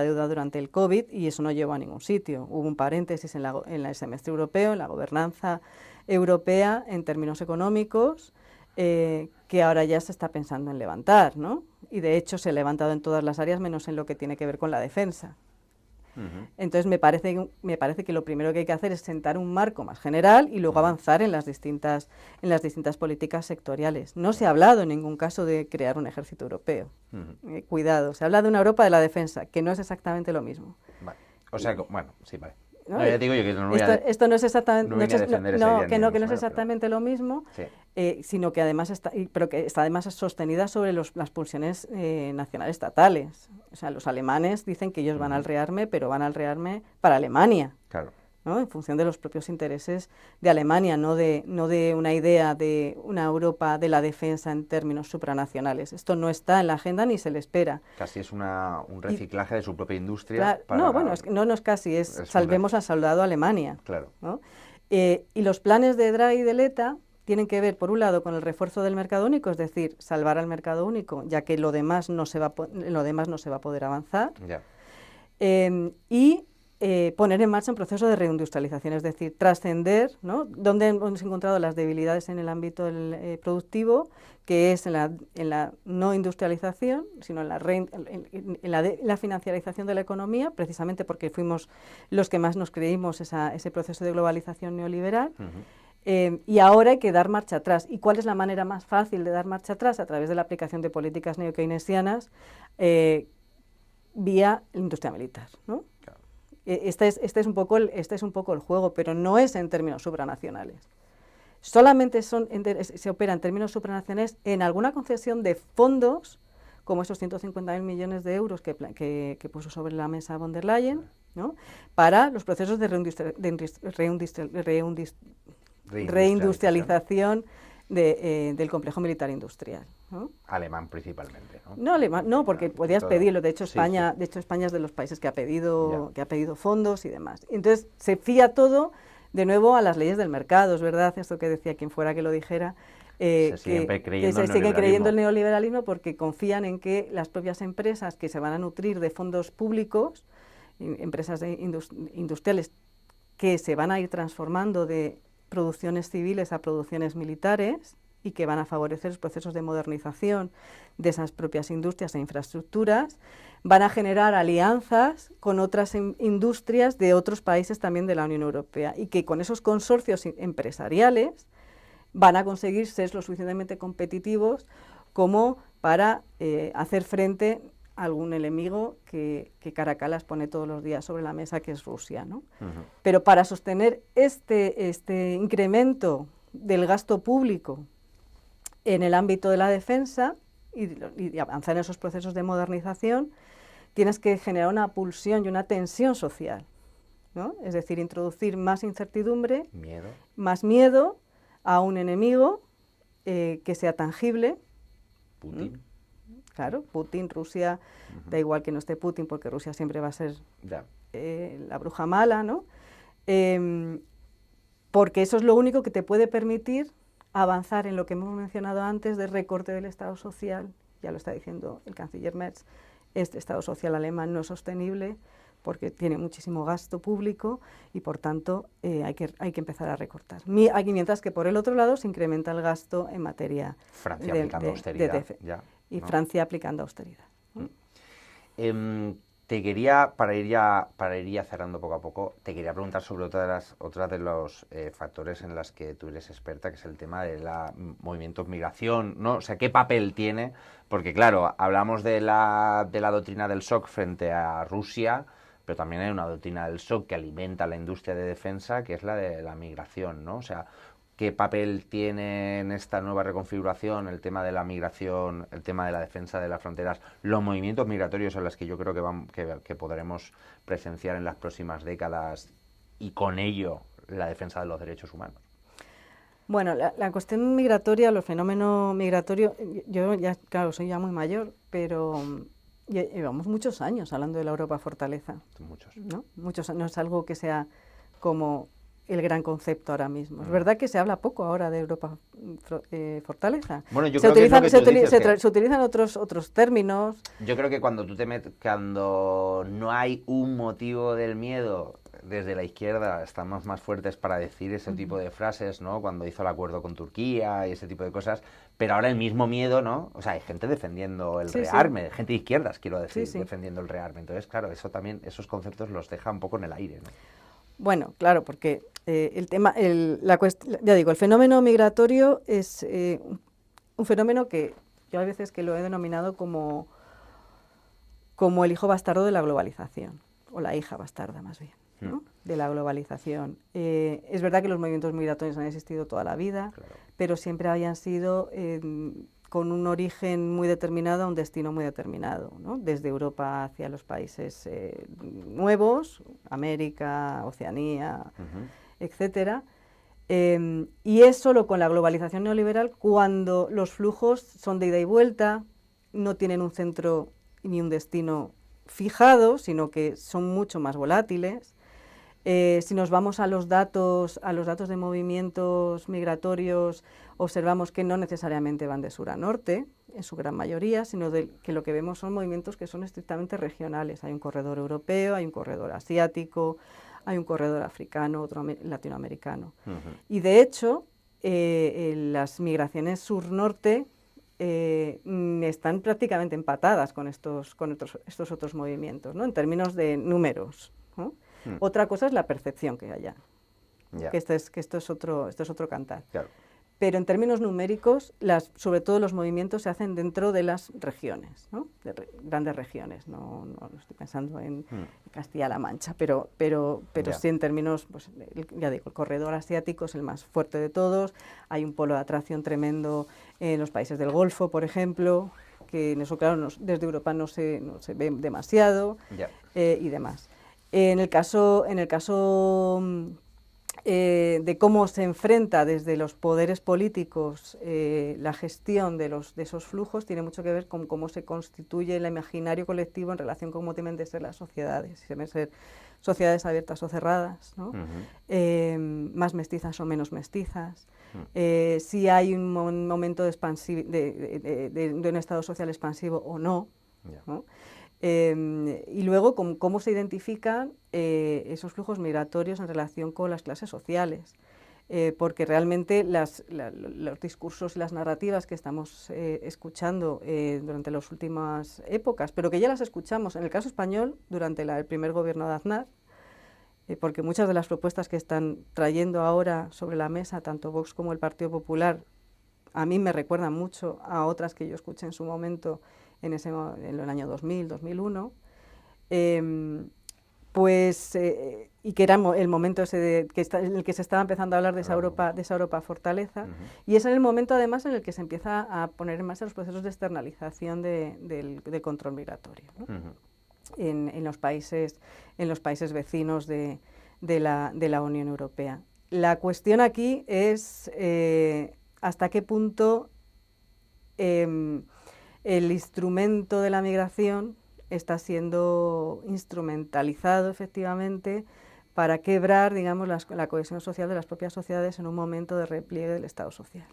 deuda durante el COVID y eso no llevó a ningún sitio. Hubo un paréntesis en el semestre europeo, en la gobernanza europea en términos económicos, que ahora ya se está pensando en levantar, ¿no? Y de hecho se ha levantado en todas las áreas menos en lo que tiene que ver con la defensa. Entonces me parece que lo primero que hay que hacer es sentar un marco más general y luego avanzar en las distintas políticas sectoriales. No se ha hablado en ningún caso de crear un ejército europeo. Cuidado, se habla de una Europa de la defensa, que no es exactamente lo mismo. Vale. O sea, bueno, sí, vale. ¿No? Ya digo yo que esto no es exactamente, que no es exactamente lo mismo, sí. Sino que además está además sostenida sobre las pulsiones nacionales estatales. O sea, los alemanes dicen que ellos van al rearme, pero van al rearme para Alemania. Claro. ¿No? En función de los propios intereses de Alemania, no de una idea de una Europa de la defensa en términos supranacionales. Esto no está en la agenda ni se le espera. Casi es un reciclaje de su propia industria. No es casi, es salvemos al soldado Alemania. Claro. ¿No? Y los planes de Draghi y de Letta tienen que ver, por un lado, con el refuerzo del mercado único, es decir, salvar al mercado único, ya que lo demás no se va a poder avanzar. Ya. Y poner en marcha un proceso de reindustrialización, es decir, trascender, ¿no? Donde hemos encontrado las debilidades en el ámbito productivo, que es en la no industrialización, sino en la financiarización de la economía, precisamente porque fuimos los que más nos creímos ese proceso de globalización neoliberal. Y ahora hay que dar marcha atrás. ¿Y cuál es la manera más fácil de dar marcha atrás? A través de la aplicación de políticas neokeynesianas vía la industria militar, ¿no? Claro. Este es un poco el juego, pero no es en términos supranacionales. Solamente se opera en términos supranacionales en alguna concesión de fondos, como esos 150.000 millones de euros que puso sobre la mesa von der Leyen, ¿no? Para los procesos de reindustrialización del complejo militar industrial, ¿no? Alemán principalmente, ¿no? No alemán, no, porque podías pedirlo. De hecho, España es de los países que ha pedido fondos y demás. Entonces, se fía todo de nuevo a las leyes del mercado, es verdad, esto que decía quien fuera que lo dijera, se sigue creyendo el neoliberalismo porque confían en que las propias empresas que se van a nutrir de fondos públicos, empresas industriales que se van a ir transformando de producciones civiles a producciones militares y que van a favorecer los procesos de modernización de esas propias industrias e infraestructuras, van a generar alianzas con otras industrias de otros países también de la Unión Europea y que con esos consorcios empresariales van a conseguir ser lo suficientemente competitivos como para hacer frente a algún enemigo que Caracalas pone todos los días sobre la mesa, que es Rusia, ¿no? Pero para sostener este incremento del gasto público en el ámbito de la defensa y avanzar en esos procesos de modernización, tienes que generar una pulsión y una tensión social, ¿no? Es decir, introducir más incertidumbre, más miedo a un enemigo que sea tangible. Putin. Claro, Putin, Rusia, da igual que no esté Putin, porque Rusia siempre va a ser la bruja mala, ¿no? Porque eso es lo único que te puede permitir avanzar en lo que hemos mencionado antes de recorte del Estado social. Ya lo está diciendo el canciller Merz, este Estado social alemán no es sostenible porque tiene muchísimo gasto público y por tanto hay que empezar a recortar. Mientras que por el otro lado se incrementa el gasto en materia Francia aplicando austeridad. Y Francia aplicando austeridad. Te quería, para ir ya cerrando poco a poco, te quería preguntar sobre otra de los factores en los que tú eres experta, que es el tema de la movimientos migración, ¿no? O sea, ¿qué papel tiene? Porque claro, hablamos de la doctrina del shock frente a Rusia, pero también hay una doctrina del shock que alimenta la industria de defensa, que es la de la migración, ¿no? O sea, ¿qué papel tiene en esta nueva reconfiguración el tema de la migración, el tema de la defensa de las fronteras, los movimientos migratorios en los que yo creo que podremos presenciar en las próximas décadas y con ello la defensa de los derechos humanos? Bueno, la cuestión migratoria, los fenómenos migratorios, yo ya, claro, soy ya muy mayor, pero llevamos muchos años hablando de la Europa fortaleza. Muchos. ¿No? Muchos, no es algo que sea como el gran concepto ahora mismo. Es verdad que se habla poco ahora de Europa fortaleza. Bueno, yo creo que es lo que tú dices, se utilizan otros términos. Yo creo que cuando cuando no hay un motivo del miedo, desde la izquierda estamos más fuertes para decir ese tipo de frases, ¿no? Cuando hizo el acuerdo con Turquía y ese tipo de cosas, pero ahora el mismo miedo, ¿no? O sea, hay gente defendiendo el rearme, gente de izquierdas, quiero decir, defendiendo el rearme. Entonces, claro, eso también, esos conceptos los deja un poco en el aire, ¿no? Bueno, claro, porque el tema, ya digo, el fenómeno migratorio es un fenómeno que yo a veces que lo he denominado como el hijo bastardo de la globalización, o la hija bastarda más bien, ¿no? De la globalización. Es verdad que los movimientos migratorios han existido toda la vida, claro, pero siempre habían sido con un origen muy determinado, a un destino muy determinado, ¿no? Desde Europa hacia los países nuevos, América, Oceanía, etcétera. Y es solo con la globalización neoliberal cuando los flujos son de ida y vuelta, no tienen un centro ni un destino fijado, sino que son mucho más volátiles. Si nos vamos a los datos de movimientos migratorios, observamos que no necesariamente van de sur a norte, en su gran mayoría, sino que lo que vemos son movimientos que son estrictamente regionales. Hay un corredor europeo, hay un corredor asiático, hay un corredor africano, otro latinoamericano. Y de hecho, las migraciones sur-norte están prácticamente empatadas con estos otros movimientos, ¿no? En términos de números, ¿no? Otra cosa es la percepción que haya, que esto es otro cantar. Claro. Pero en términos numéricos, sobre todo los movimientos se hacen dentro de las regiones, ¿no? Grandes regiones, no estoy pensando en Castilla-La Mancha, pero sí en términos, pues, ya digo, el corredor asiático es el más fuerte de todos, hay un polo de atracción tremendo en los países del Golfo, por ejemplo, que en eso, claro, desde Europa no se ve demasiado, y demás. En el caso de cómo se enfrenta desde los poderes políticos la gestión de esos flujos, tiene mucho que ver con cómo se constituye el imaginario colectivo en relación con cómo deben de ser las sociedades, si deben ser sociedades abiertas o cerradas, ¿no? Más mestizas o menos mestizas, si hay un momento de un estado social expansivo o no, ¿no? Y luego cómo se identifican esos flujos migratorios en relación con las clases sociales, porque realmente los discursos y las narrativas que estamos escuchando durante las últimas épocas, pero que ya las escuchamos en el caso español durante el primer gobierno de Aznar, porque muchas de las propuestas que están trayendo ahora sobre la mesa, tanto Vox como el Partido Popular, a mí me recuerdan mucho a otras que yo escuché en su momento en el año 2000, 2001, y que era el momento ese en el que se estaba empezando a hablar de esa Europa fortaleza, y es en el momento además en el que se empieza a poner en marcha los procesos de externalización del control migratorio, ¿no? en los países vecinos de la Unión Europea. La cuestión aquí es hasta qué punto el instrumento de la migración está siendo instrumentalizado efectivamente para quebrar, digamos, la cohesión social de las propias sociedades en un momento de repliegue del Estado social.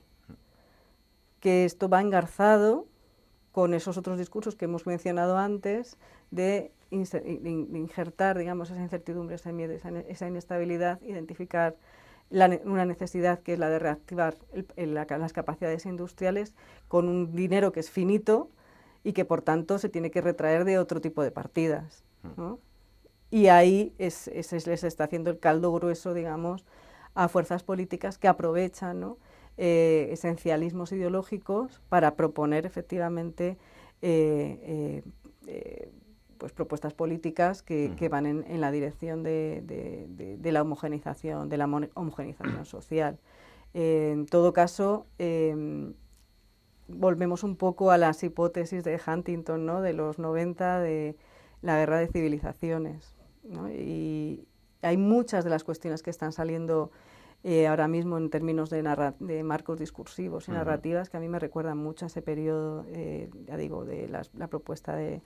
Que esto va engarzado con esos otros discursos que hemos mencionado antes de injertar, digamos, esa incertidumbre, ese miedo, esa inestabilidad, identificar una necesidad que es la de reactivar las capacidades industriales con un dinero que es finito y que por tanto se tiene que retraer de otro tipo de partidas, ¿no? Y ahí les está haciendo el caldo grueso, digamos, a fuerzas políticas que aprovechan, ¿no?, esencialismos ideológicos para proponer efectivamente pues propuestas políticas que van en la dirección de la homogenización, social. En todo caso, volvemos un poco a las hipótesis de Huntington, ¿no?, de los 90, de la guerra de civilizaciones, ¿no? Y hay muchas de las cuestiones que están saliendo ahora mismo en términos de marcos discursivos y narrativas que a mí me recuerdan mucho a ese periodo, ya digo, de la propuesta de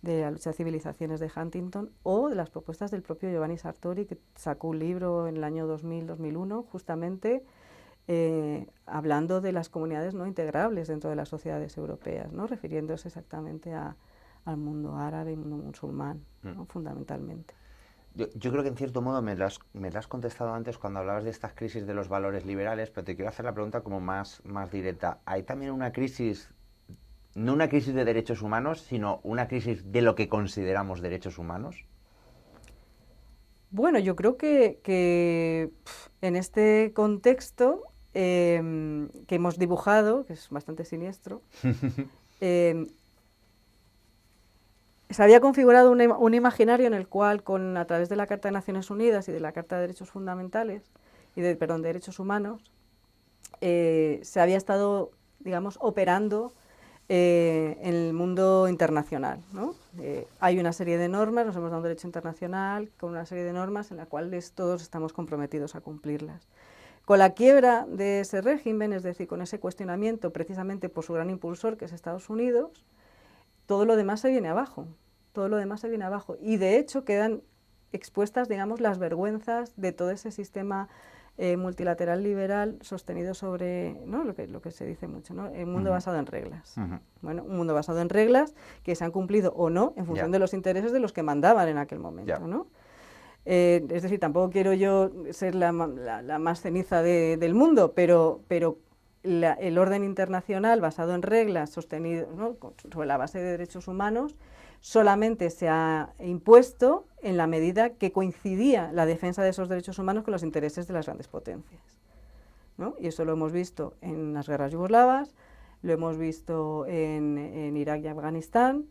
la lucha de civilizaciones de Huntington, o de las propuestas del propio Giovanni Sartori, que sacó un libro en el año 2000-2001, justamente hablando de las comunidades no integrables dentro de las sociedades europeas, ¿no?, refiriéndose exactamente al mundo árabe y mundo musulmán, ¿no?, fundamentalmente. Yo creo que en cierto modo me lo has contestado antes cuando hablabas de estas crisis de los valores liberales, pero te quiero hacer la pregunta como más directa. ¿Hay también una crisis, no una crisis de derechos humanos, sino una crisis de lo que consideramos derechos humanos? Bueno, yo creo que en este contexto que hemos dibujado, que es bastante siniestro, se había configurado un imaginario en el cual, a través de la Carta de Naciones Unidas y de la Carta de Derechos Fundamentales, de Derechos Humanos, se había estado, digamos, operando en el mundo internacional, ¿no? Hay una serie de normas, nos hemos dado un derecho internacional con una serie de normas en las cuales todos estamos comprometidos a cumplirlas. Con la quiebra de ese régimen, es decir, con ese cuestionamiento precisamente por su gran impulsor, que es Estados Unidos, todo lo demás se viene abajo. Todo lo demás se viene abajo. Y de hecho quedan expuestas, digamos, las vergüenzas de todo ese sistema multilateral liberal sostenido sobre, ¿no?, lo que se dice mucho, ¿no?, el mundo basado en reglas. Bueno, un mundo basado en reglas que se han cumplido o no en función de los intereses de los que mandaban en aquel momento, ¿no? Es decir, tampoco quiero yo ser la más ceniza del mundo, pero el orden internacional basado en reglas, sostenido, ¿no?, sobre la base de derechos humanos, solamente se ha impuesto en la medida que coincidía la defensa de esos derechos humanos con los intereses de las grandes potencias, ¿no? Y eso lo hemos visto en las guerras yugoslavas, lo hemos visto en Irak y Afganistán,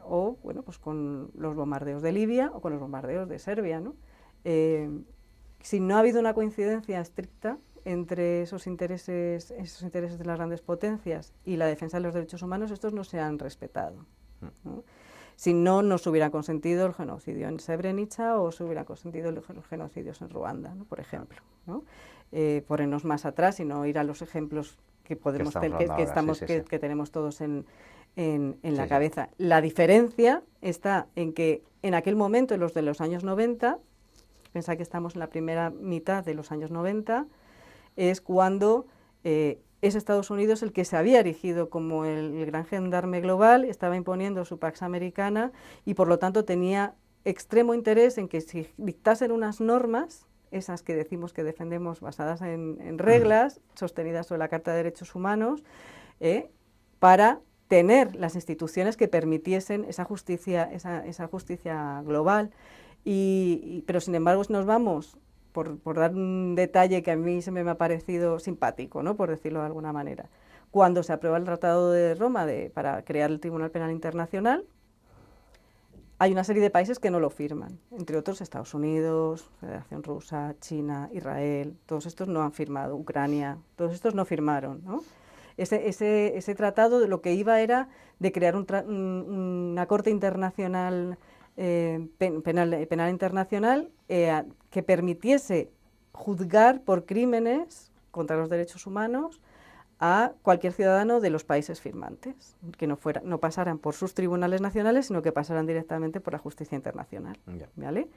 o bueno, pues con los bombardeos de Libia o con los bombardeos de Serbia, ¿no? Si no ha habido una coincidencia estricta entre esos intereses de las grandes potencias y la defensa de los derechos humanos, estos no se han respetado, ¿no? Si no, no se hubiera consentido el genocidio en Srebrenica o se hubiera consentido los genocidios en Ruanda, ¿no?, por ejemplo, ¿no? Por irnos más atrás y no ir a los ejemplos que podemos que tenemos todos en la cabeza. La diferencia está en que en aquel momento, en los de los años 90, pensad que estamos en la primera mitad de los años 90, es cuando es Estados Unidos el que se había erigido como el gran gendarme global, estaba imponiendo su Pax Americana y por lo tanto tenía extremo interés en que se dictasen unas normas, esas que decimos que defendemos basadas en reglas, sostenidas sobre la Carta de Derechos Humanos, para tener las instituciones que permitiesen esa justicia global. Pero sin embargo, si nos vamos, por dar un detalle que a mí se me ha parecido simpático, ¿no?, por decirlo de alguna manera, cuando se aprueba el Tratado de Roma para crear el Tribunal Penal Internacional, hay una serie de países que no lo firman, entre otros Estados Unidos, Federación Rusa, China, Israel, todos estos no han firmado, Ucrania, todos estos no firmaron, ¿no? ese tratado de lo que iba era de crear una Corte Internacional, penal internacional, que permitiese juzgar por crímenes contra los derechos humanos a cualquier ciudadano de los países firmantes, que no pasaran por sus tribunales nacionales, sino que pasaran directamente por la justicia internacional. Ya. ¿Vale?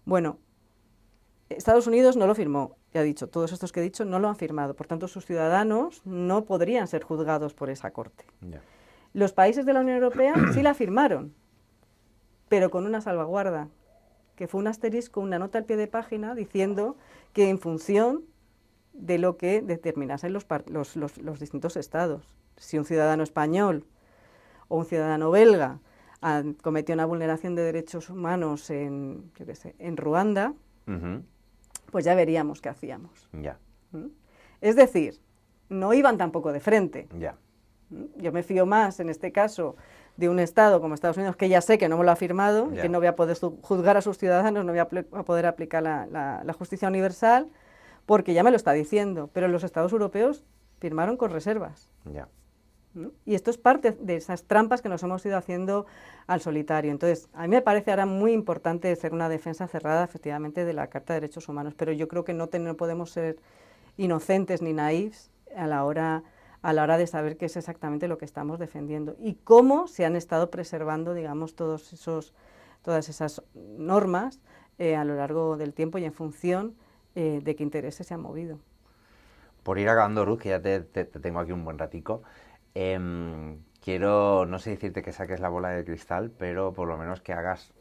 Bueno, Estados Unidos no lo firmó, ya he dicho, todos estos que he dicho no lo han firmado, por tanto sus ciudadanos no podrían ser juzgados por esa corte. Ya. Los países de la Unión Europea sí la firmaron, pero con una salvaguarda, que fue un asterisco, una nota al pie de página diciendo que en función de lo que determinasen los distintos estados. Si un ciudadano español o un ciudadano belga cometió una vulneración de derechos humanos en Ruanda, Ujú. pues ya veríamos qué hacíamos. Ya. ¿Mm? Es decir, no iban tampoco de frente. Ya. Yo me fío más, en este caso, de un Estado como Estados Unidos, que ya sé que no me lo ha firmado, Ya. que no voy a poder juzgar a sus ciudadanos, no voy a poder aplicar la justicia universal, porque ya me lo está diciendo. Pero los Estados europeos firmaron con reservas. Ya. ¿Mm? Y esto es parte de esas trampas que nos hemos ido haciendo al solitario. Entonces, a mí me parece ahora muy importante ser una defensa cerrada, efectivamente, de la Carta de Derechos Humanos, pero yo creo que no podemos ser inocentes ni naïfs a la hora de saber qué es exactamente lo que estamos defendiendo y cómo se han estado preservando, digamos, todas esas normas a lo largo del tiempo y en función de qué intereses se han movido. Por ir acabando, Ruth, que ya te tengo aquí un buen ratico, quiero, no sé decirte que saques la bola de cristal, pero por lo menos que hagas...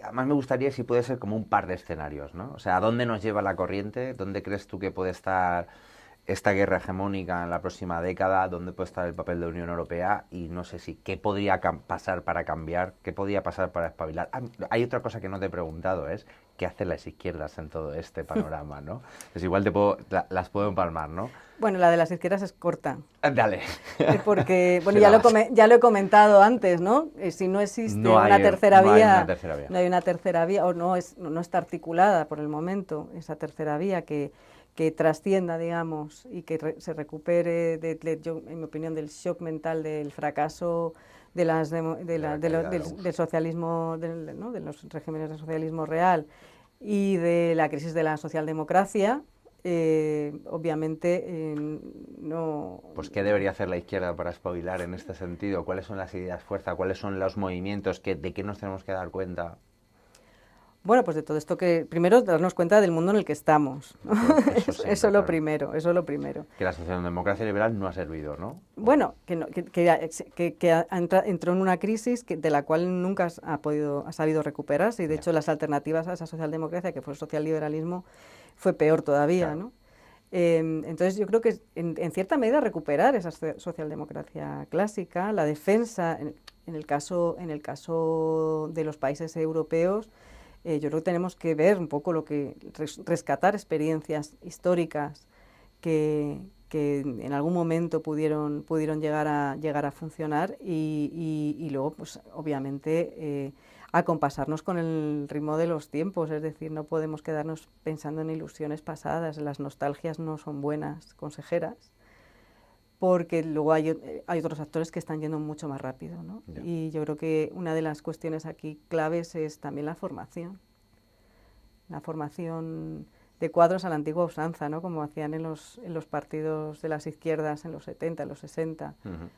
Además me gustaría si puede ser como un par de escenarios, ¿no? O sea, ¿a dónde nos lleva la corriente? ¿Dónde crees tú que puede estar esta guerra hegemónica en la próxima década? ¿Dónde puede estar el papel de la Unión Europea? Y no sé si, ¿qué podría pasar para cambiar? ¿Qué podría pasar para espabilar? Hay otra cosa que no te he preguntado, es ¿qué hacen las izquierdas en todo este panorama, no? Pues igual las puedo empalmar, ¿no? Bueno, la de las izquierdas es corta. Dale. Porque, bueno, ya lo he comentado antes, ¿no? Si no existe una tercera vía, no hay una tercera vía, o no está articulada por el momento esa tercera vía que trascienda, digamos, y que se recupere, en mi opinión, del shock mental del fracaso del socialismo, ¿no? De los regímenes de socialismo real y de la crisis de la socialdemocracia. Obviamente no... Pues ¿qué debería hacer la izquierda para espabilar en este sentido? ¿Cuáles son las ideas fuerza? ¿Cuáles son los movimientos? ¿De qué nos tenemos que dar cuenta? Bueno, pues de todo esto que... Primero, darnos cuenta del mundo en el que estamos, ¿no? Eso es lo primero. Que la socialdemocracia liberal no ha servido, ¿no? Bueno, entró en una crisis de la cual nunca ha sabido recuperarse, y de hecho las alternativas a esa socialdemocracia, que fue el socialliberalismo, fue peor todavía, Claro. ¿no? Entonces yo creo que en cierta medida recuperar esa socialdemocracia clásica, la defensa, en el caso de los países europeos, yo creo que tenemos que ver un poco rescatar experiencias históricas que en algún momento pudieron llegar a funcionar y luego, pues obviamente, acompasarnos con el ritmo de los tiempos, es decir, no podemos quedarnos pensando en ilusiones pasadas, las nostalgias no son buenas consejeras, porque luego hay otros actores que están yendo mucho más rápido, ¿no? Ya. Y yo creo que una de las cuestiones aquí claves es también la formación de cuadros a la antigua usanza, ¿no? Como hacían en los partidos de las izquierdas en los 70, en los 60, Uh-huh.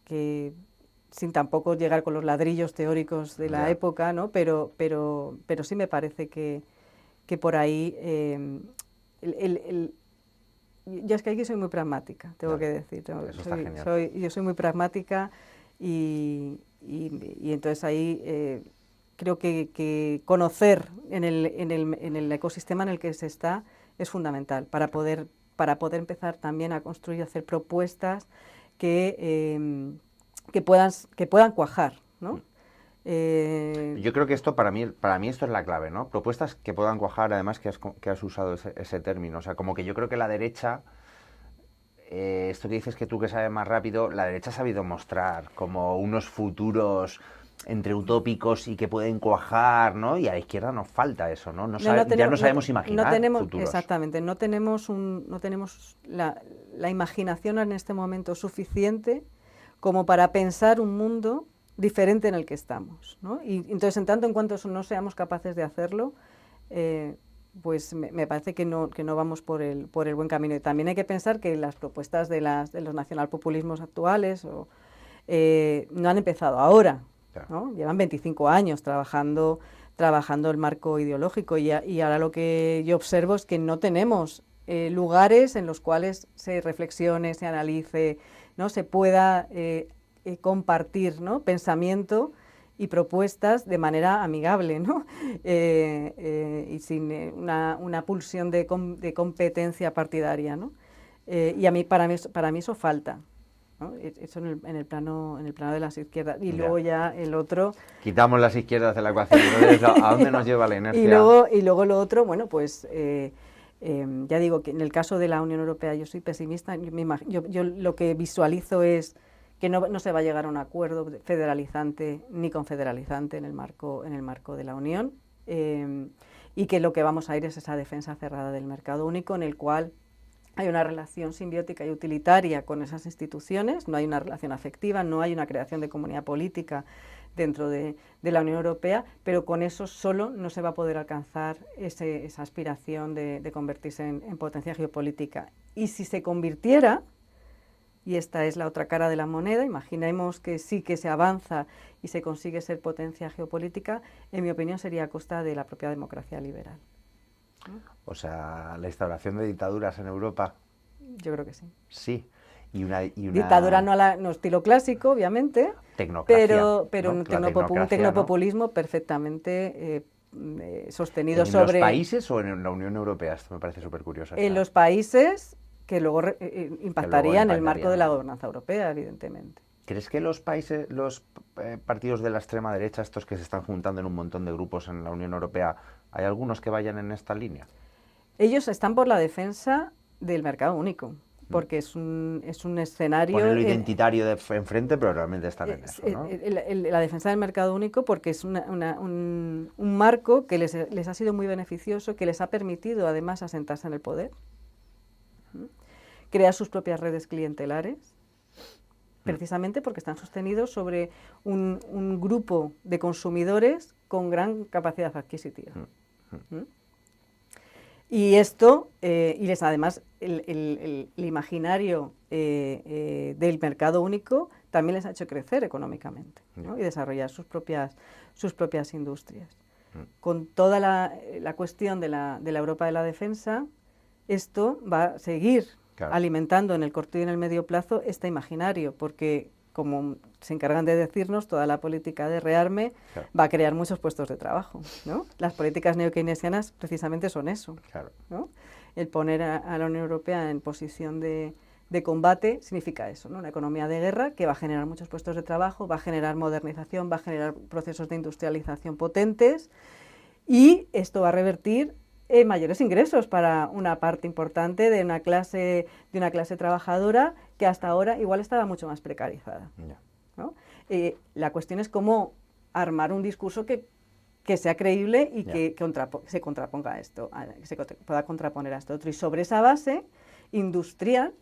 que sin tampoco llegar con los ladrillos teóricos de la Ya. época, ¿no? Pero sí me parece que por ahí yo es que aquí soy muy pragmática, tengo que decir. Eso está genial. Yo soy muy pragmática y entonces ahí creo que conocer en el ecosistema en el que se está es fundamental para poder empezar también a construir y hacer propuestas que puedan cuajar, ¿no? Yo creo que esto para mí esto es la clave, ¿no? Propuestas que puedan cuajar, además que has usado ese término. O sea, como que yo creo que la derecha, esto que dices que tú que sabes más rápido, la derecha ha sabido mostrar como unos futuros entre utópicos y que pueden cuajar, ¿no? Y a la izquierda nos falta eso, ¿no? Ya tenemos- no sabemos imaginar futuros. Exactamente, no tenemos la imaginación en este momento suficiente como para pensar un mundo diferente en el que estamos, ¿no? Y entonces, en tanto en cuanto no seamos capaces de hacerlo, pues me parece que no vamos por el buen camino. Y también hay que pensar que las propuestas de los nacionalpopulismos actuales no han empezado ahora, ¿no? Llevan 25 años trabajando el marco ideológico y ahora lo que yo observo es que no tenemos lugares en los cuales se reflexione, se analice, ¿no? Se pueda compartir, ¿no? Pensamiento y propuestas de manera amigable, ¿no? Y sin una pulsión de competencia partidaria, ¿no? Y para mí eso falta, ¿no? Eso en el plano de las izquierdas. Y luego ya el otro... Quitamos las izquierdas de la ecuación, entonces, ¿a dónde nos lleva la inercia? Y luego lo otro, bueno, pues ya digo que en el caso de la Unión Europea yo soy pesimista. Yo lo que visualizo es que no se va a llegar a un acuerdo federalizante ni confederalizante en el marco de la Unión, y que lo que vamos a ir es esa defensa cerrada del mercado único, en el cual hay una relación simbiótica y utilitaria con esas instituciones, no hay una relación afectiva, no hay una creación de comunidad política dentro de la Unión Europea, pero con eso solo no se va a poder alcanzar esa aspiración de convertirse en potencia geopolítica. Y si se convirtiera, y esta es la otra cara de la moneda, imaginemos que sí que se avanza y se consigue ser potencia geopolítica, en mi opinión sería a costa de la propia democracia liberal. O sea, la instauración de dictaduras en Europa. Yo creo que sí. Sí. Y una dictadura no estilo clásico, obviamente, tecnocracia, pero ¿no? un tecnopopulismo, ¿no? Perfectamente sostenido sobre... ¿En los países o en la Unión Europea? Esto me parece súper curioso. En los países que luego impactaría en el marco de la gobernanza europea, evidentemente. ¿Crees que los países, partidos de la extrema derecha, estos que se están juntando en un montón de grupos en la Unión Europea, hay algunos que vayan en esta línea? Ellos están por la defensa del mercado único, porque es un escenario... Ponen lo identitario enfrente, pero realmente están en eso, ¿no? La defensa del mercado único, porque es un marco que les ha sido muy beneficioso, que les ha permitido además asentarse en el poder, crear sus propias redes clientelares, precisamente porque están sostenidos sobre un grupo de consumidores con gran capacidad adquisitiva. Y esto, además, el imaginario del mercado único también les ha hecho crecer económicamente, ¿no? Y desarrollar sus propias industrias. Con toda la cuestión de la Europa de la defensa, esto va a seguir alimentando en el corto y en el medio plazo este imaginario, porque como se encargan de decirnos, toda la política de rearme va a crear muchos puestos de trabajo, ¿no? Las políticas neokeynesianas precisamente son eso, ¿no? El poner a la Unión Europea en posición de combate significa eso, ¿no? Una economía de guerra que va a generar muchos puestos de trabajo, va a generar modernización, va a generar procesos de industrialización potentes, y esto va a revertir mayores ingresos para una parte importante de una clase trabajadora que hasta ahora igual estaba mucho más precarizada, ¿no? La cuestión es cómo armar un discurso que sea creíble y que se contraponga a esto, que se pueda contraponer a esto otro. Y sobre esa base industrial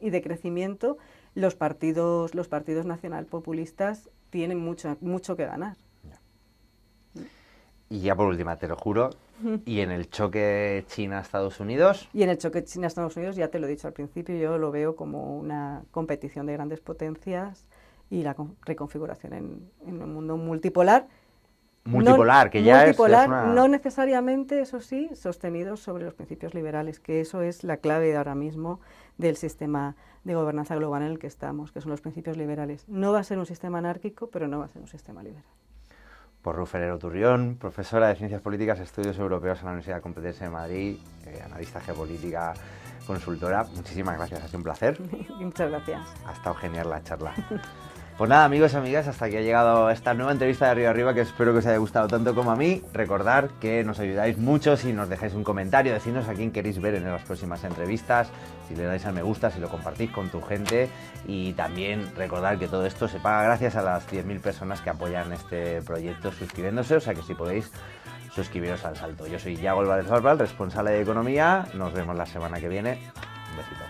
y de crecimiento, los partidos nacionalpopulistas tienen mucho que ganar. Y ya por última, te lo juro, y en el choque China-Estados Unidos... Y en el choque China-Estados Unidos, ya te lo he dicho al principio, yo lo veo como una competición de grandes potencias y la reconfiguración en un mundo multipolar. No necesariamente, eso sí, sostenido sobre los principios liberales, que eso es la clave de ahora mismo del sistema de gobernanza global en el que estamos, que son los principios liberales. No va a ser un sistema anárquico, pero no va a ser un sistema liberal. Por Ruth Ferrero Turrión, profesora de Ciencias Políticas y Estudios Europeos en la Universidad Complutense de Madrid, analista geopolítica, consultora. Muchísimas gracias, ha sido un placer. Muchas gracias. Ha estado genial la charla. Pues nada, amigos y amigas, hasta aquí ha llegado esta nueva entrevista de Arriba Arriba, que espero que os haya gustado tanto como a mí. Recordad que nos ayudáis mucho si nos dejáis un comentario, decidnos a quién queréis ver en las próximas entrevistas, si le dais al me gusta, si lo compartís con tu gente, y también recordad que todo esto se paga gracias a las 10.000 personas que apoyan este proyecto suscribiéndose, o sea que si podéis suscribiros al Salto. Yo soy Yago Álvarez Barbal, responsable de Economía. Nos vemos la semana que viene. Un besito.